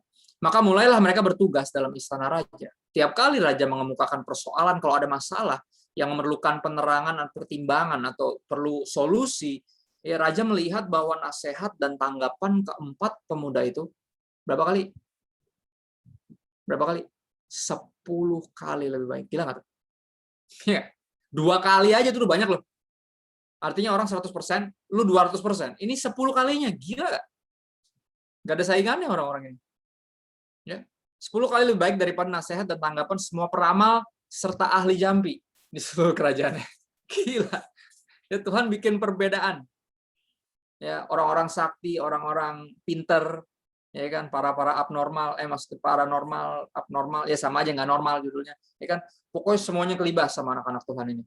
Maka mulailah mereka bertugas dalam istana raja. Tiap kali raja mengemukakan persoalan, kalau ada masalah yang memerlukan penerangan atau pertimbangan atau perlu solusi, ya raja melihat bahwa nasihat dan tanggapan keempat pemuda itu berapa kali? Berapa kali? 10 kali lebih baik. Gila nggak tuh? Ya, 2 kali aja tuh udah banyak loh. Artinya orang 100%, lu 200%. Ini 10 kalinya, gila nggak? Nggak ada saingannya orang-orang ini. Ya, 10 kali lebih baik daripada nasihat dan tanggapan semua peramal serta ahli jampi di seluruh kerajaannya. Gila. Ya, Tuhan bikin perbedaan. Ya, orang-orang sakti, orang-orang pinter, ya kan, para abnormal, maksud paranormal, abnormal, ya sama aja nggak normal judulnya, ya kan, pokoknya semuanya kelibas sama anak-anak Tuhan ini.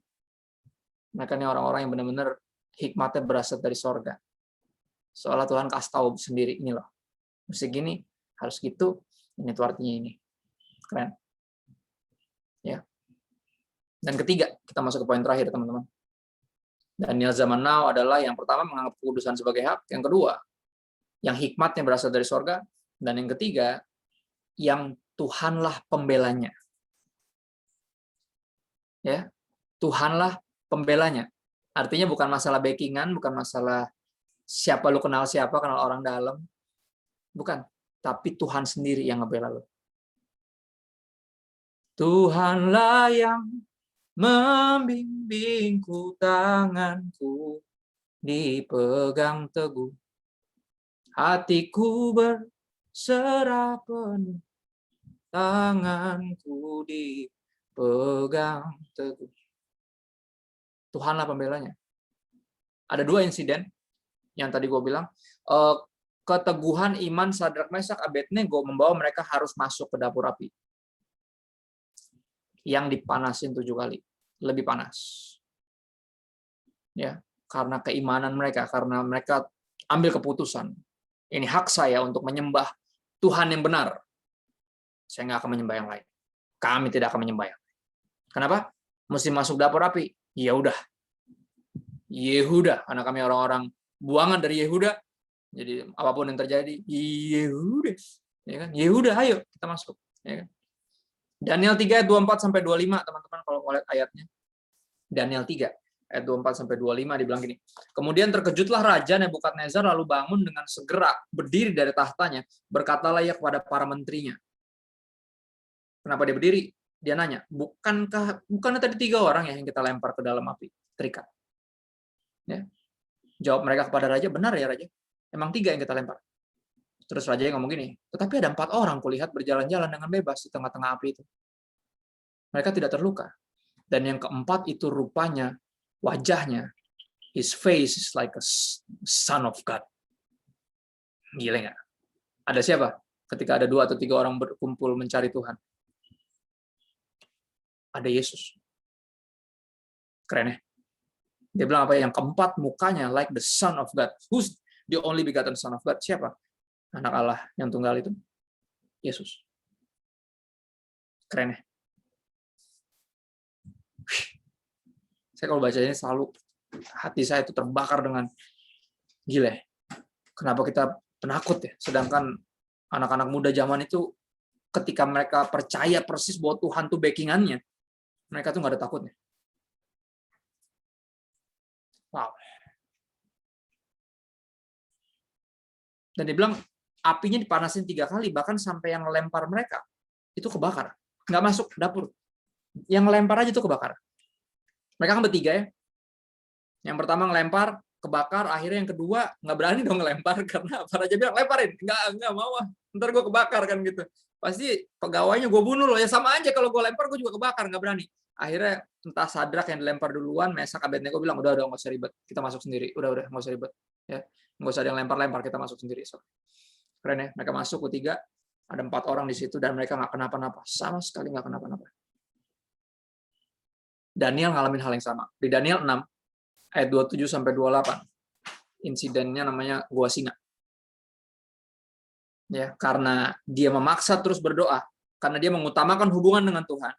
Mereka ini orang-orang yang benar-benar hikmatnya berasal dari sorga. Soalnya Tuhan kasih tahu sendiri, ini loh, mesti gini, harus gitu, ini tuh artinya ini. Keren. Ya. Dan ketiga, kita masuk ke poin terakhir, teman-teman. Daniel zaman now adalah yang pertama menganggap kekudusan sebagai hak, yang kedua, yang hikmatnya berasal dari sorga, dan yang ketiga, yang Tuhanlah pembelanya. Ya, Tuhanlah pembelanya. Artinya bukan masalah backingan, bukan masalah siapa lu kenal siapa, kenal orang dalam. Bukan, tapi Tuhan sendiri yang ngebela lu. Tuhanlah yang membimbingku, tanganku dipegang teguh. Hatiku berserah penuh, tanganku dipegang teguh. Tuhanlah pembelanya. Ada 2 insiden yang tadi gue bilang. Keteguhan iman Sadrak, Mesak, Abednego membawa mereka harus masuk ke dapur api yang dipanasin 7 kali, lebih panas. Ya, karena keimanan mereka, karena mereka ambil keputusan. Ini hak saya untuk menyembah Tuhan yang benar. Saya nggak akan menyembah yang lain. Kami tidak akan menyembah yang lain. Kenapa? Mesti masuk dapur api. Ya udah. Yehuda, karena kami orang-orang buangan dari Yehuda. Jadi apapun yang terjadi, Yehuda. Ya kan? Yehuda, ayo kita masuk. Ya kan? Daniel 3 ayat 24 sampai 25, teman-teman kalau mau lihat ayatnya. Daniel 3 ayat 24 sampai 25 dibilang gini. Kemudian terkejutlah Raja Nebukadnezar lalu bangun dengan segera berdiri dari tahtanya, berkatalah ia kepada para menterinya. Kenapa dia berdiri? Dia nanya, bukankah tadi 3 orang ya yang kita lempar ke dalam api terikat? Ya. Jawab mereka kepada raja, benar ya raja? Emang 3 yang kita lempar. Terus raja yang ngomong gini, tetapi ada 4 orang kulihat berjalan-jalan dengan bebas di tengah-tengah api itu. Mereka tidak terluka. Dan yang keempat itu rupanya, wajahnya, his face is like a son of God. Gila nggak? Ada siapa? Ketika ada 2 atau 3 orang berkumpul mencari Tuhan. Ada Yesus. Keren ya? Dia bilang apa? Yang keempat mukanya like the son of God. Who's the only begotten son of God? Siapa? Anak Allah yang tunggal itu. Yesus. Keren ya? Saya kalau baca ini selalu hati saya itu terbakar dengan gila. Kenapa kita penakut ya? Sedangkan anak-anak muda zaman itu ketika mereka percaya persis bahwa Tuhan tuh backingannya, mereka tuh nggak ada takutnya. Wow. Dan dia bilang apinya dipanasin 3 kali, bahkan sampai yang lempar mereka itu kebakar, nggak masuk dapur. Yang lempar aja tuh kebakar. Mereka kan bertiga ya. Yang pertama ngelempar, kebakar. Akhirnya yang kedua nggak berani dong ngelempar karena apa? Raja bilang lemparin, nggak mau ah. Ntar gue kebakar kan gitu. Pasti pegawainya gue bunuh loh. Ya sama aja kalau gue lempar gue juga kebakar, nggak berani. Akhirnya entah Sadrak yang dilempar duluan, Mesak, Abednego bilang udah nggak usah ribet, kita masuk sendiri. Udah nggak usah ribet. Ya nggak usah ada yang lempar-lempar, kita masuk sendiri. So, keren ya. Mereka masuk bertiga. Ada 4 orang di situ dan mereka nggak kenapa-napa, sama sekali nggak kenapa-napa. Daniel ngalamin hal yang sama. Di Daniel 6 ayat 27 sampai 28. Insidennya namanya gua singa. Ya, karena dia memaksa terus berdoa, karena dia mengutamakan hubungan dengan Tuhan.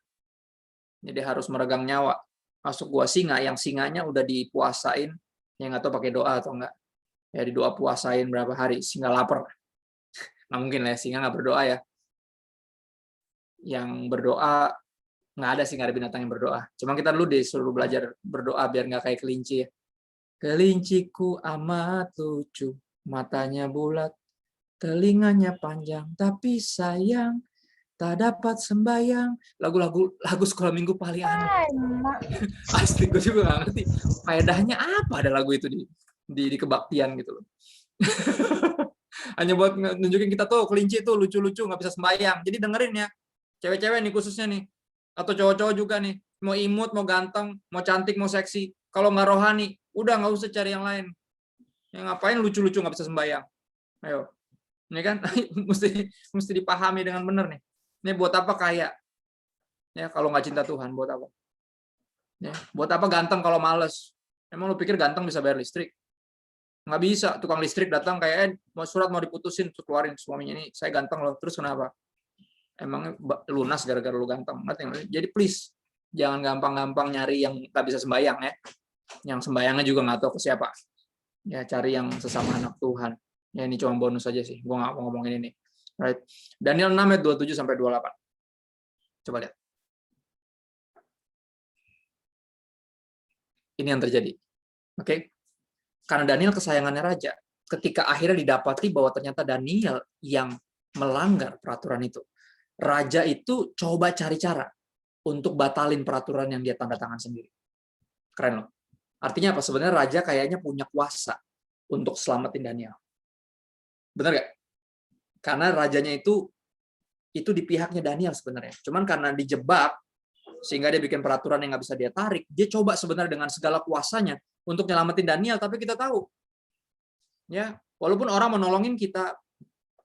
Jadi harus meregang nyawa. Masuk gua singa, yang singanya udah dipuasain, yang nggak tahu pakai doa atau enggak. Ya di doa puasain berapa hari, singa lapar. Nggak mungkin lah, singa nggak berdoa ya. yang berdoa, nggak ada sih, nggak ada binatang yang berdoa. Cuma kita dulu disuruh belajar berdoa biar nggak kayak kelinci ya. Kelinciku amat lucu, matanya bulat, telinganya panjang, tapi sayang tak dapat sembayang. Lagu sekolah minggu paling aneh. Asli gue juga nggak ngerti faedahnya apa ada lagu itu di kebaktian gitu loh. Hanya buat nunjukin kita tuh kelinci tuh lucu-lucu nggak bisa sembayang. Jadi dengerin ya, cewek-cewek nih khususnya nih, atau cowok-cowok juga nih, mau imut, mau ganteng, mau cantik, mau seksi, kalau nggak rohani, udah nggak usah cari yang lain. Yang ngapain lucu-lucu nggak bisa sembayang? Ayo, ini kan mesti dipahami dengan benar nih. Ini buat apa kaya? Ya kalau nggak cinta Tuhan, buat apa? Ya, buat apa ganteng kalau males? Emang lu pikir ganteng bisa bayar listrik? Nggak bisa. Tukang listrik datang kayak mau surat mau diputusin, tuh keluarin suaminya, ini saya ganteng loh. Terus kenapa? Emang lunas gara-gara lu ganteng? Jadi please jangan gampang-gampang nyari yang nggak bisa sembayang ya. Yang sembayangnya juga nggak tahu ke siapa. Ya cari yang sesama anak Tuhan. Ya ini cuma bonus aja sih. Gua nggak mau ngomongin ini. Right. Daniel 6 ayat 27 sampai 28. Coba lihat. Ini yang terjadi. Oke. Karena Daniel kesayangannya raja, ketika akhirnya didapati bahwa ternyata Daniel yang melanggar peraturan itu. Raja itu coba cari cara untuk batalin peraturan yang dia tanda tangan sendiri. Keren loh. Artinya apa? Sebenarnya raja kayaknya punya kuasa untuk selamatin Daniel. Benar nggak? Karena rajanya itu di pihaknya Daniel sebenarnya. Cuman karena dijebak, sehingga dia bikin peraturan yang nggak bisa dia tarik. Dia coba sebenarnya dengan segala kuasanya untuk nyelamatin Daniel, tapi kita tahu, ya walaupun orang menolongin kita,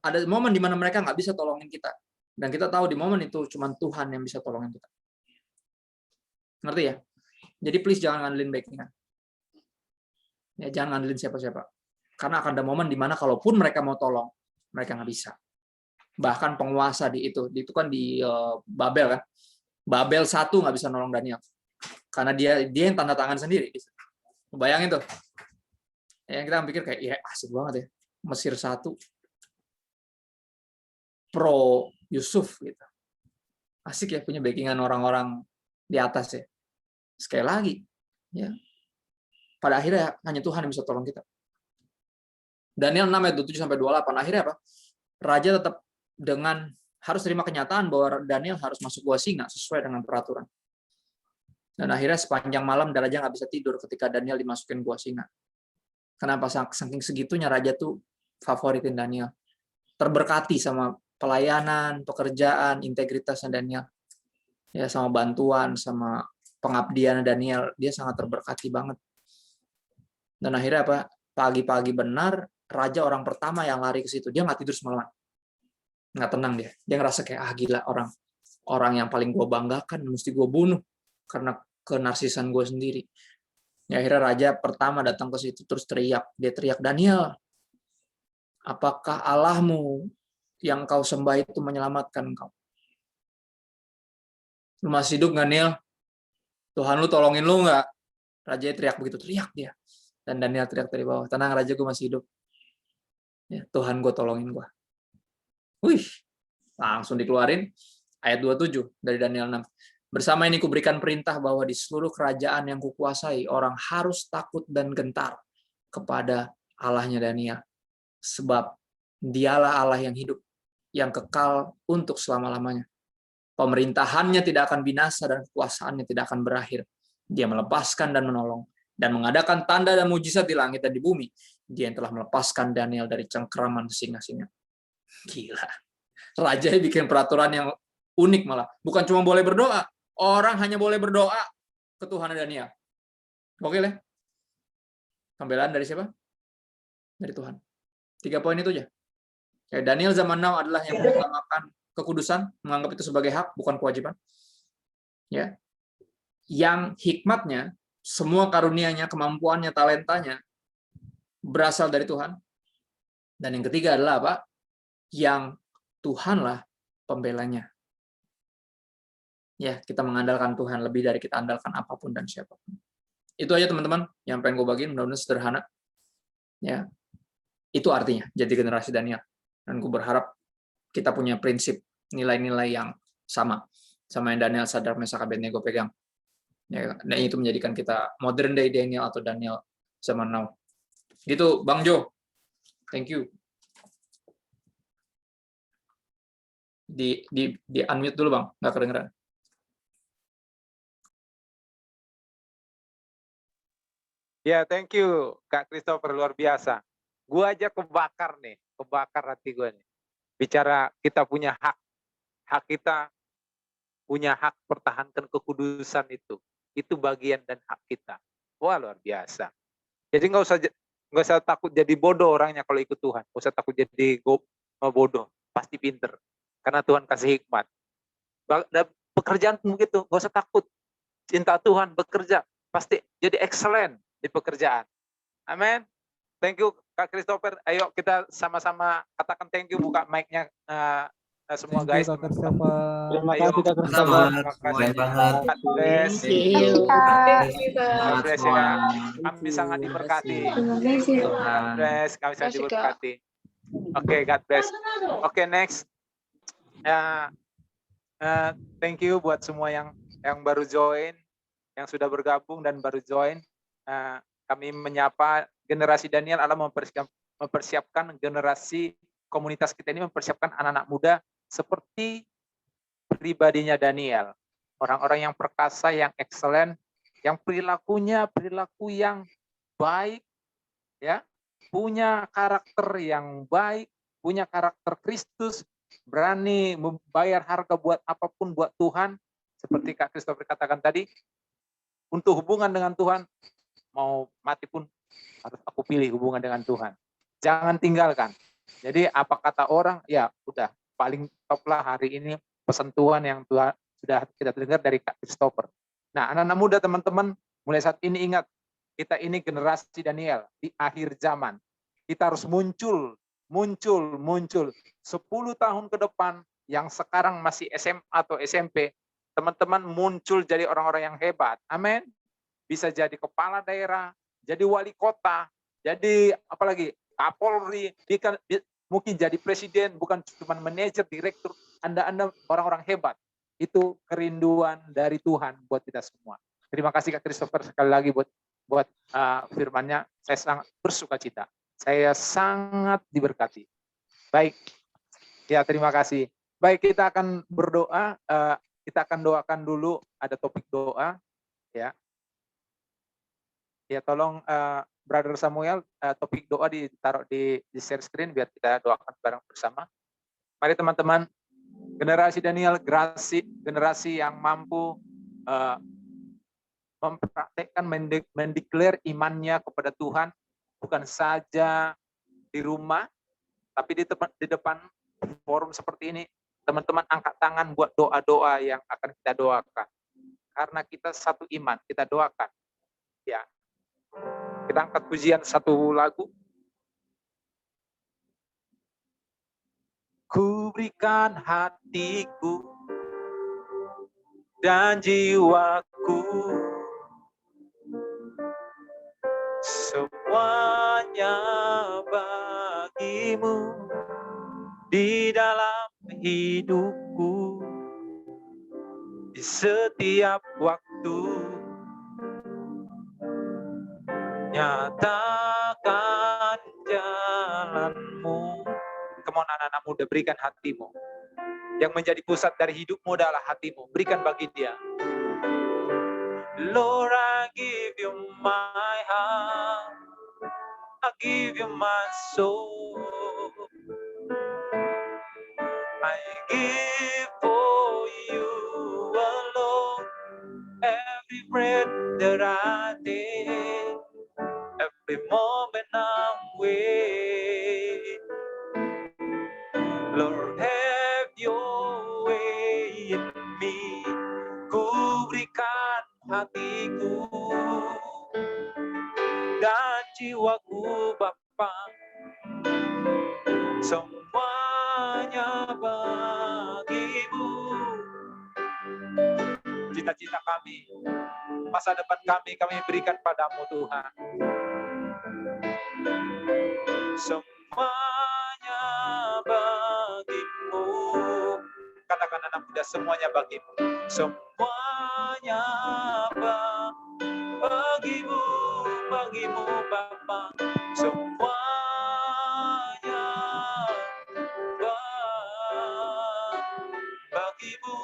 ada momen di mana mereka nggak bisa tolongin kita, dan kita tahu di momen itu cuma Tuhan yang bisa tolongin kita. Ngerti ya? Jadi please jangan ngandelin backingan. Ya jangan ngandelin siapa-siapa. Karena akan ada momen di mana kalaupun mereka mau tolong, mereka nggak bisa. Bahkan penguasa itu kan di Babel kan. Babel 1 nggak bisa nolong Daniel. Karena dia yang tanda tangan sendiri. Bayangin tuh. Yang kita pikir kayak, ya asik banget ya. Mesir 1 pro Yusuf gitu. Asik ya punya backingan orang-orang di atas ya. Sekali lagi, ya. Pada akhirnya hanya Tuhan yang bisa tolong kita. Daniel 6 ayat 27 sampai 28. Akhirnya apa? Raja tetap harus terima kenyataan bahwa Daniel harus masuk gua singa sesuai dengan peraturan. Dan akhirnya sepanjang malam raja nggak bisa tidur ketika Daniel dimasukin gua singa. Kenapa? Saking segitunya raja tuh favoritin Daniel. Terberkati sama pelayanan, pekerjaan, integritasnya Daniel. Ya, sama bantuan, sama pengabdian Daniel, dia sangat terberkati banget. Dan akhirnya apa? Pagi-pagi benar, raja orang pertama yang lari ke situ. Dia nggak tidur semalaman. Nggak tenang dia. Dia ngerasa kayak, gila, orang yang paling gue banggakan, mesti gue bunuh. Karena kenarsisan gue sendiri. Ya, akhirnya raja pertama datang ke situ, terus teriak. Dia teriak, Daniel, apakah Allahmu yang kau sembah itu menyelamatkan kau? Lu masih hidup nggak, Neil? Tuhan lu tolongin lu nggak? Raja teriak begitu, teriak dia. Dan Daniel teriak dari bawah, tenang raja, gue masih hidup. Ya, Tuhan gue tolongin gue. Wih, langsung dikeluarin ayat 27 dari Daniel 6. Bersama ini kuberikan perintah bahwa di seluruh kerajaan yang kukuasai, orang harus takut dan gentar kepada Allahnya Daniel. Sebab dialah Allah yang hidup, yang kekal untuk selama-lamanya. Pemerintahannya tidak akan binasa dan kekuasaannya tidak akan berakhir. Dia melepaskan dan menolong, dan mengadakan tanda dan mujizat di langit dan di bumi. Dia yang telah melepaskan Daniel dari cengkeraman singa-singa. Gila. Raja bikin peraturan yang unik malah. Bukan cuma boleh berdoa. Orang hanya boleh berdoa ke Tuhan Daniel. Oke lah. Pembelaan dari siapa? Dari Tuhan. 3 poin itu aja. Ya, Daniel zaman now adalah yang mengutamakan kekudusan, menganggap itu sebagai hak, bukan kewajiban. Ya. Yang hikmatnya, semua karunia-Nya, kemampuannya, talentanya berasal dari Tuhan. Dan yang ketiga adalah apa? Yang Tuhanlah pembelanya. Ya, kita mengandalkan Tuhan lebih dari kita andalkan apapun dan siapapun. Itu aja teman-teman yang pengen gue bagiin, mudah-mudahan sederhana. Ya, itu artinya jadi generasi Daniel. Dan gue berharap kita punya prinsip, nilai-nilai yang sama yang Daniel, Sadrak, Mesak, Abednego pegang. Ya, dan itu menjadikan kita modern day Daniel atau Daniel zaman now. Gitu, Bang Jo. Thank you. Di unmute dulu, Bang. Nggak kedengeran. Ya, thank you Kak Christopher, luar biasa. Gua aja kebakar hati gue nih. Bicara kita punya hak kita punya hak pertahankan kekudusan itu bagian dan hak kita. Wah, luar biasa. Jadi nggak usah takut jadi bodoh orangnya kalau ikut Tuhan. Nggak usah takut jadi bodoh, pasti pinter. Karena Tuhan kasih hikmat. Pekerjaan pun begitu, nggak usah takut. Cinta Tuhan, bekerja, pasti jadi excellent di pekerjaan. Amin. Thank you Kak Christopher. Ayo kita sama-sama katakan thank you, buka mic-nya semua Thank you, guys. Kak Christopher. Terima Ayo. kasih Kak Christopher. Keren banget. God bless. Thank you, Kak. God bless ya. Kami sangat diberkati. Terima kasih. God bless. Kami sangat diberkati. Oke, God bless. Oke, next. Thank you buat semua yang baru join, yang sudah bergabung dan baru join. Kami menyapa generasi Daniel Allah mempersiapkan generasi komunitas kita ini, mempersiapkan anak-anak muda seperti pribadinya Daniel. Orang-orang yang perkasa, yang excellent, yang perilaku yang baik, ya, punya karakter yang baik, punya karakter Kristus, berani membayar harga buat apapun buat Tuhan, seperti Kak Christopher katakan tadi, untuk hubungan dengan Tuhan, mau mati pun harus aku pilih hubungan dengan Tuhan. Jangan tinggalkan. Jadi apa kata orang, ya udah paling top lah hari ini pesan Tuhan yang Tuhan sudah kita dengar dari Kak Christopher. Nah, anak-anak muda teman-teman, mulai saat ini ingat, kita ini generasi Daniel di akhir zaman. Kita harus muncul 10 tahun ke depan yang sekarang masih SMA atau SMP, teman-teman muncul jadi orang-orang yang hebat. Amin. Bisa jadi kepala daerah, jadi wali kota, jadi apalagi Kapolri, mungkin jadi presiden, bukan cuma manajer, direktur. Anda orang-orang hebat. Itu kerinduan dari Tuhan buat kita semua. Terima kasih Kak Christopher sekali lagi buat firman-Nya. Saya sangat bersukacita. Saya sangat diberkati. Baik. Ya, terima kasih. Baik, kita akan berdoa. Kita akan doakan dulu, ada topik doa, ya. Ya, tolong Brother Samuel, topik doa ditaruh di share screen biar kita doakan bareng bersama. Mari teman-teman, generasi Daniel, generasi yang mampu mempraktekkan, mendeklar imannya kepada Tuhan, bukan saja di rumah, tapi di depan forum seperti ini. Teman-teman angkat tangan buat doa-doa yang akan kita doakan. Karena kita satu iman, kita doakan. Ya. Kita angkat pujian satu lagu. Ku berikan hatiku dan jiwaku, semuanya bagimu di dalam hidupku, di setiap waktu. Nyatakan jalanmu. Come on anak-anak muda, berikan hatimu. Yang menjadi pusat dari hidupmu adalah hatimu. Berikan bagi Dia. Lord, I give you my heart. I give you my soul. I give for you alone. Every breath that I take, every moment I'm with. Lord, have your way in me. Ku berikan hatiku dan jiwaku Bapa, semuanya bagimu. Cita-cita kami, masa depan kami berikan padamu Tuhan. Semuanya bagimu. Katakan anak muda, semuanya bagimu. Semuanya bagimu, bagimu Bapa. Semuanya bagimu.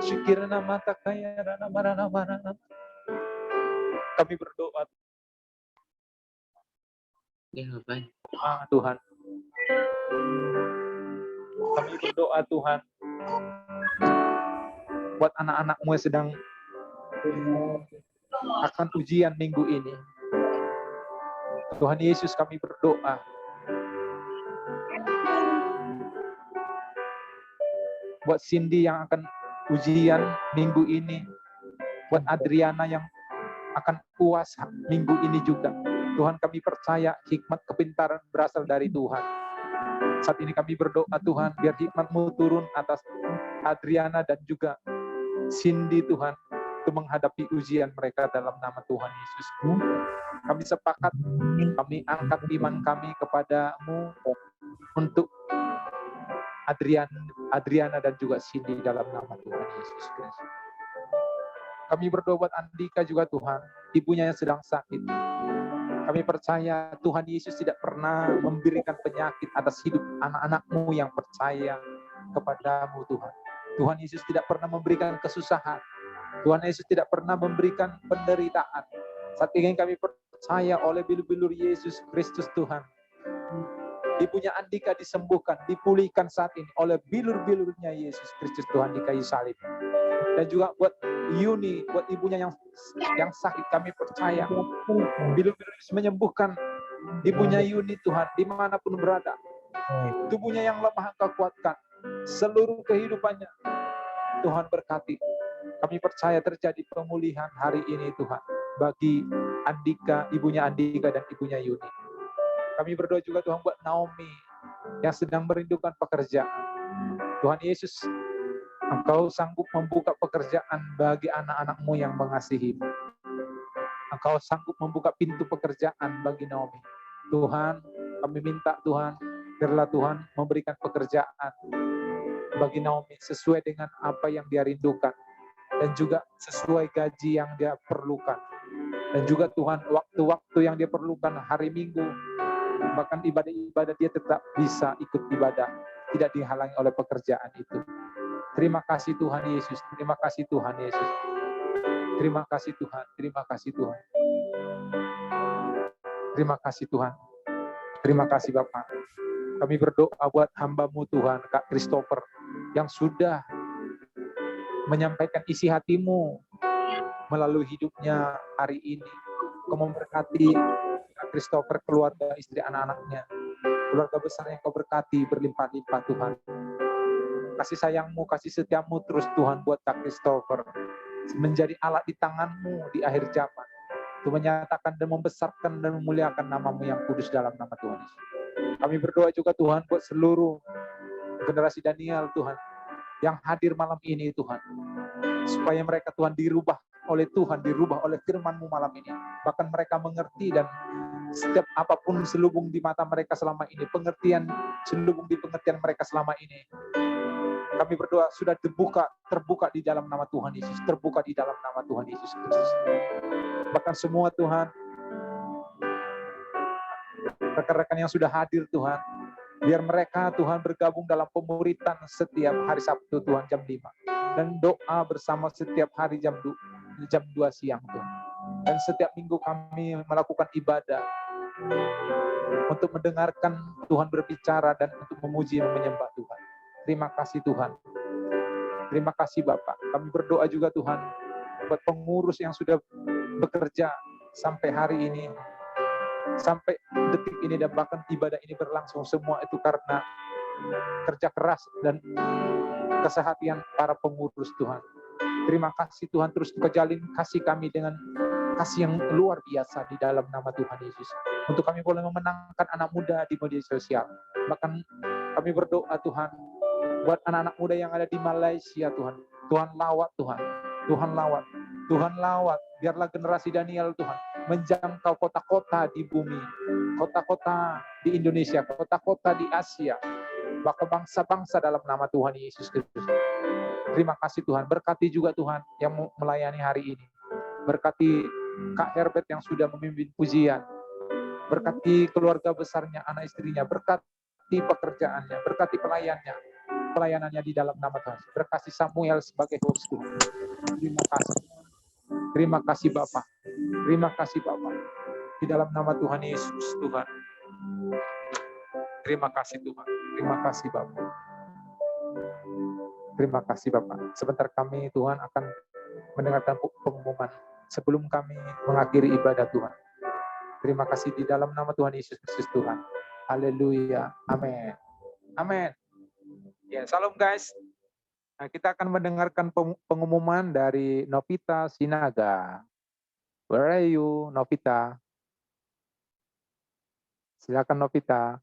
Syukirna mata kaya rana marana marana. Kami berdoa. Tuhan. Kami berdoa Tuhan. Buat anak-anakmu yang sedang akan ujian minggu ini. Tuhan Yesus, kami berdoa. Buat Cindy yang akan ujian minggu ini. Buat Adriana yang akan puas minggu ini juga. Tuhan, kami percaya hikmat kepintaran berasal dari Tuhan. Saat ini kami berdoa Tuhan, biar hikmat-Mu turun atas Adriana dan juga Cindy Tuhan, untuk menghadapi ujian mereka dalam nama Tuhan Yesus. Kami sepakat, kami angkat iman kami kepada-Mu untuk Adriana dan juga Cindy dalam nama Tuhan Yesus Kristus. Kami berdoa buat Andika juga Tuhan, ibunya yang sedang sakit. Kami percaya Tuhan Yesus tidak pernah memberikan penyakit atas hidup anak-anak-Mu yang percaya kepada-Mu Tuhan. Tuhan Yesus tidak pernah memberikan kesusahan. Tuhan Yesus tidak pernah memberikan penderitaan. Saat ini kami percaya oleh bilur-bilur Yesus Kristus Tuhan. Ibunya Andika disembuhkan, dipulihkan saat ini oleh bilur-bilurnya Yesus Kristus Tuhan di kayu salib. Dan juga buat Yuni, buat ibunya yang sakit, kami percaya bilur-bilur Yesus menyembuhkan ibunya Yuni Tuhan, dimanapun berada. Tubuhnya yang lemah Engkau kuatkan, seluruh kehidupannya Tuhan berkati. Kami percaya terjadi pemulihan hari ini Tuhan, bagi Andika, ibunya Andika dan ibunya Yuni. Kami berdoa juga Tuhan buat Naomi yang sedang merindukan pekerjaan. Tuhan Yesus, Engkau sanggup membuka pekerjaan bagi anak-anak-Mu yang mengasihi-Mu. Engkau sanggup membuka pintu pekerjaan bagi Naomi. Tuhan, kami minta Tuhan, biarlah Tuhan memberikan pekerjaan bagi Naomi sesuai dengan apa yang dia rindukan. Dan juga sesuai gaji yang dia perlukan. Dan juga Tuhan, waktu-waktu yang dia perlukan hari Minggu, bahkan ibadah-ibadah dia tetap bisa ikut ibadah, tidak dihalangi oleh pekerjaan itu. Terima kasih Tuhan Yesus, terima kasih Tuhan Yesus. Terima kasih Tuhan, terima kasih Tuhan. Terima kasih Tuhan. Terima kasih Bapak. Kami berdoa buat hamba-Mu Tuhan, Kak Christopher, yang sudah menyampaikan isi hati-Mu melalui hidupnya hari ini. Kau memberkati Kak Christopher, keluarga, istri, anak-anaknya. Keluarga besar yang Kau berkati berlimpah-limpah Tuhan. Kasih sayang-Mu, kasih setia-Mu terus Tuhan buat Kak Christopher. Menjadi alat di tangan-Mu di akhir zaman. Untuk menyatakan dan membesarkan dan memuliakan nama-Mu yang kudus dalam nama Tuhan Yesus. Kami berdoa juga Tuhan buat seluruh generasi Daniel Tuhan, yang hadir malam ini Tuhan. Supaya mereka Tuhan dirubah oleh Tuhan, dirubah oleh firman-Mu malam ini. Bahkan mereka mengerti dan setiap apapun selubung di mata mereka selama ini, pengertian selubung di pengertian mereka selama ini, kami berdoa sudah terbuka di dalam nama Tuhan Yesus, terbuka di dalam nama Tuhan Yesus Kristus. Bahkan semua Tuhan, rekan-rekan yang sudah hadir Tuhan, biar mereka Tuhan bergabung dalam pemuritan setiap hari Sabtu Tuhan jam 5. Dan doa bersama setiap hari jam 2 siang Tuhan. Dan setiap minggu kami melakukan ibadah untuk mendengarkan Tuhan berbicara dan untuk memuji dan menyembah Tuhan. Terima kasih Tuhan. Terima kasih Bapak. Kami berdoa juga Tuhan buat pengurus yang sudah bekerja sampai hari ini, sampai detik ini, dan bahkan ibadah ini berlangsung, semua itu karena kerja keras dan kesehatan para pengurus Tuhan. Terima kasih Tuhan, terus Kau jalin kasih kami dengan kasih yang luar biasa di dalam nama Tuhan Yesus. Untuk kami boleh memenangkan anak muda di media sosial. Bahkan kami berdoa Tuhan, buat anak-anak muda yang ada di Malaysia Tuhan. Tuhan lawat Tuhan. Tuhan lawat. Tuhan lawat. Biarlah generasi Daniel Tuhan menjangkau kota-kota di bumi. Kota-kota di Indonesia. Kota-kota di Asia. bahkan bangsa-bangsa dalam nama Tuhan Yesus Kristus. Terima kasih Tuhan, berkati juga Tuhan yang melayani hari ini. Berkati Kak Herbert yang sudah memimpin pujian. Berkati keluarga besarnya, anak istrinya, berkati pekerjaannya, berkati pelayanannya di dalam nama Tuhan. Berkati Samuel sebagai host Tuhan. Terima kasih. Terima kasih Bapak. Terima kasih Bapak. Di dalam nama Tuhan Yesus Tuhan. Terima kasih Tuhan. Terima kasih Bapak. Terima kasih Bapak. Sebentar kami Tuhan akan mendengarkan pengumuman sebelum kami mengakhiri ibadah Tuhan. Terima kasih di dalam nama Tuhan Yesus Kristus Tuhan. Haleluya. Amin. Amin. Ya, salam guys. Nah, kita akan mendengarkan pengumuman dari Novita Sinaga. Where are you, Novita? Silakan Novita.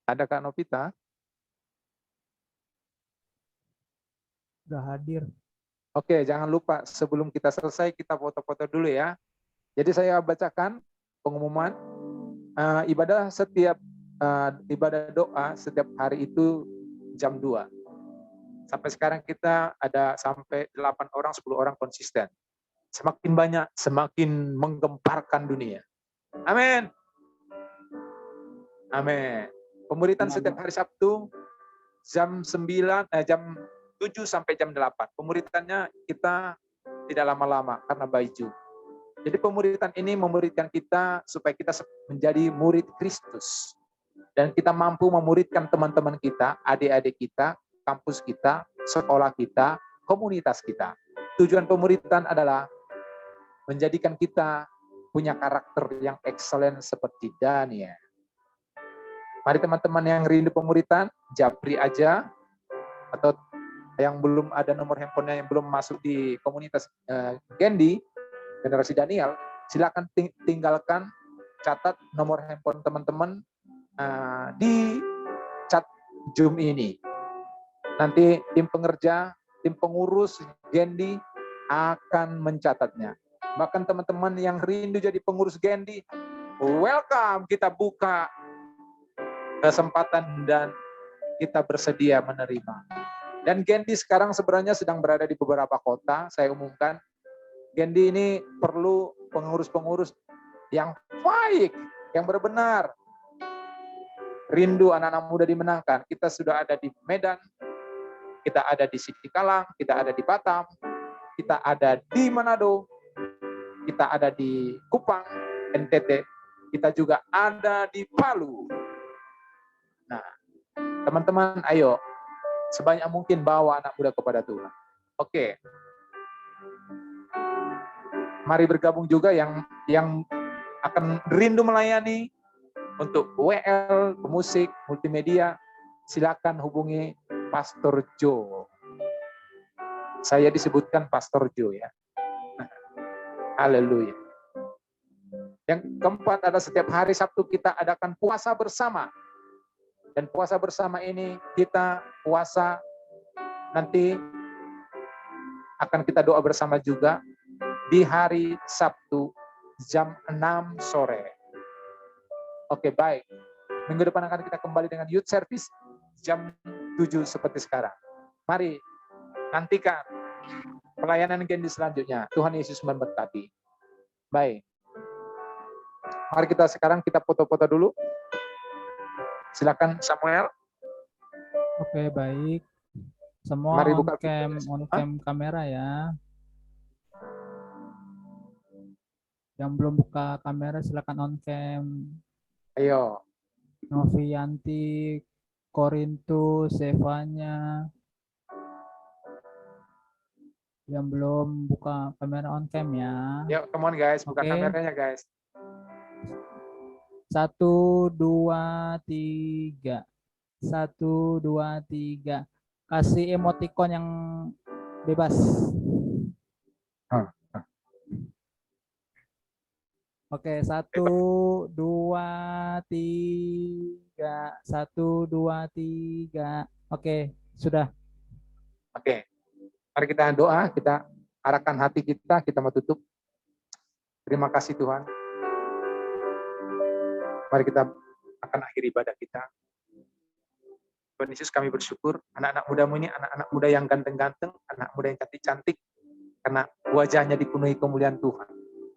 Ada Kak Novita? Udah hadir. Oke, jangan lupa sebelum kita selesai kita foto-foto dulu ya. Jadi saya bacakan pengumuman ibadah doa setiap hari itu jam 2. Sampai sekarang kita ada sampai 8 orang, 10 orang konsisten. Semakin banyak, semakin menggemparkan dunia. Amin. Amin. Pemuritan setiap hari Sabtu jam 7 sampai jam 8. Pemuritannya kita tidak lama-lama karena baju. Jadi pemuritan ini memuridkan kita supaya kita menjadi murid Kristus. Dan kita mampu memuridkan teman-teman kita, adik-adik kita, kampus kita, sekolah kita, komunitas kita. Tujuan pemuritan adalah menjadikan kita punya karakter yang excellent seperti Daniel. Mari teman-teman yang rindu pemuritan, japri aja, atau yang belum ada nomor handphonenya yang belum masuk di komunitas Gendi, generasi Daniel, silakan tinggalkan, catat nomor handphone teman-teman di chat Zoom ini. Nanti tim pengerja, tim pengurus Gendi akan mencatatnya. Bahkan teman-teman yang rindu jadi pengurus Gendi, welcome, kita buka kesempatan dan kita bersedia menerima. Dan Gendi sekarang sebenarnya sedang berada di beberapa kota, saya umumkan. Gendi ini perlu pengurus-pengurus yang baik, yang benar-benar rindu anak-anak muda dimenangkan. Kita sudah ada di Medan, kita ada di Sitikalang, kita ada di Batam, kita ada di Manado, kita ada di Kupang, NTT, kita juga ada di Palu. Nah, teman-teman, ayo sebanyak mungkin bawa anak muda kepada Tuhan. Oke. Mari bergabung juga yang akan rindu melayani untuk WL, pemusik, multimedia, silakan hubungi Pastor Joe. Saya disebutkan Pastor Joe ya. Haleluya. Yang keempat ada setiap hari Sabtu kita adakan puasa bersama. Dan puasa bersama ini kita puasa nanti akan kita doa bersama juga di hari Sabtu jam 6 sore. Oke, baik. Minggu depan akan kita kembali dengan youth service jam 7 seperti sekarang. Mari nantikan pelayanan Gendi selanjutnya. Tuhan Yesus memberkati. Baik. Mari kita sekarang kita foto-foto dulu. Silakan Samuel. Oke, baik. Semua Mari buka on cam kamera ya. Yang belum buka kamera silakan on cam. Ayo. Novianti, Korintus, Evanya. Yang belum buka kamera on cam ya. Yuk, come on guys, buka Oke. kameranya guys. 1, 2, 3. 1, 2, 3. Kasih emoticon yang bebas. Oke, 1, 2, 3. 1, 2, 3. Oke, sudah. Oke. Mari kita doa, kita arahkan hati kita mau tutup. Terima kasih Tuhan. Mari kita akan akhir ibadah kita. Tuhan Yesus, kami bersyukur anak-anak mudamu ini anak-anak muda yang ganteng-ganteng, anak muda yang cantik-cantik, karena wajahnya dipenuhi kemuliaan Tuhan.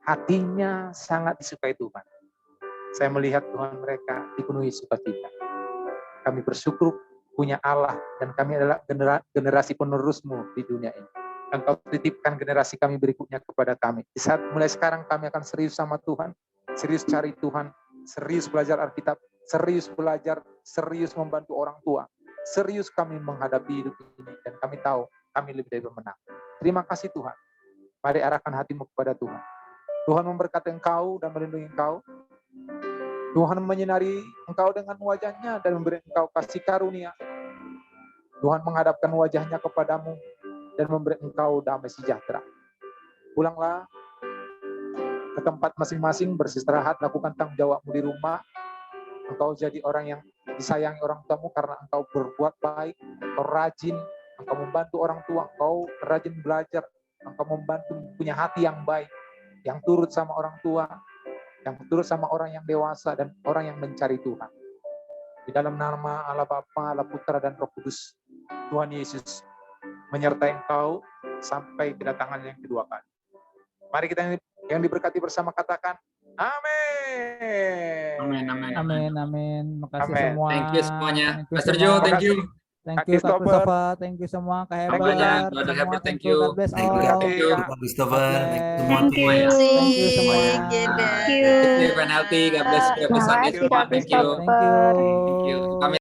Hatinya sangat disukai Tuhan. Saya melihat Tuhan mereka dipenuhi sukacita. Kami bersyukur punya Allah dan kami adalah generasi penerusmu di dunia ini. Engkau titipkan generasi kami berikutnya kepada kami. Di saat mulai sekarang kami akan serius sama Tuhan, serius cari Tuhan, serius belajar Alkitab, serius belajar, serius membantu orang tua, serius kami menghadapi hidup ini, dan kami tahu kami lebih dari pemenang. Terima kasih Tuhan. Mari arahkan hatimu kepada Tuhan. Tuhan memberkati engkau dan melindungi engkau. Tuhan menyinari engkau dengan wajahnya dan memberi engkau kasih karunia. Tuhan menghadapkan wajahnya kepadamu dan memberi engkau damai sejahtera. Pulanglah ke tempat masing-masing, beristirahat, lakukan tanggung jawabmu di rumah. Engkau jadi orang yang disayangi orang tuamu karena engkau berbuat baik, engkau rajin, engkau membantu orang tua, engkau rajin belajar, engkau membantu punya hati yang baik, yang turut sama orang tua, yang turut sama orang yang dewasa dan orang yang mencari Tuhan. Di dalam nama Allah Bapa, Allah Putra dan Roh Kudus, Tuhan Yesus menyertai engkau sampai kedatangan yang kedua kali. Mari kita yang diberkati bersama katakan amin. Amin, amin, Amin, amin. Makasih Amin. semua. Thank you semuanya. Thank you Pastor semua. Jo, thank you. Thank Kak you Kak Christopher. Christopher. Thank you semua Kak Thank you Herbert. banyak. Brother Semua, Herbert, thank thank you. God bless Thank all. you. Thank you. Pak Christopher, God thank you bless. semua. Thank you. Thank you semua. Thank Thank you. you. Stay healthy. God bless you. Terima Sunday kasih semua. Kak Thank you. Christopher. Thank you. Thank you. Kami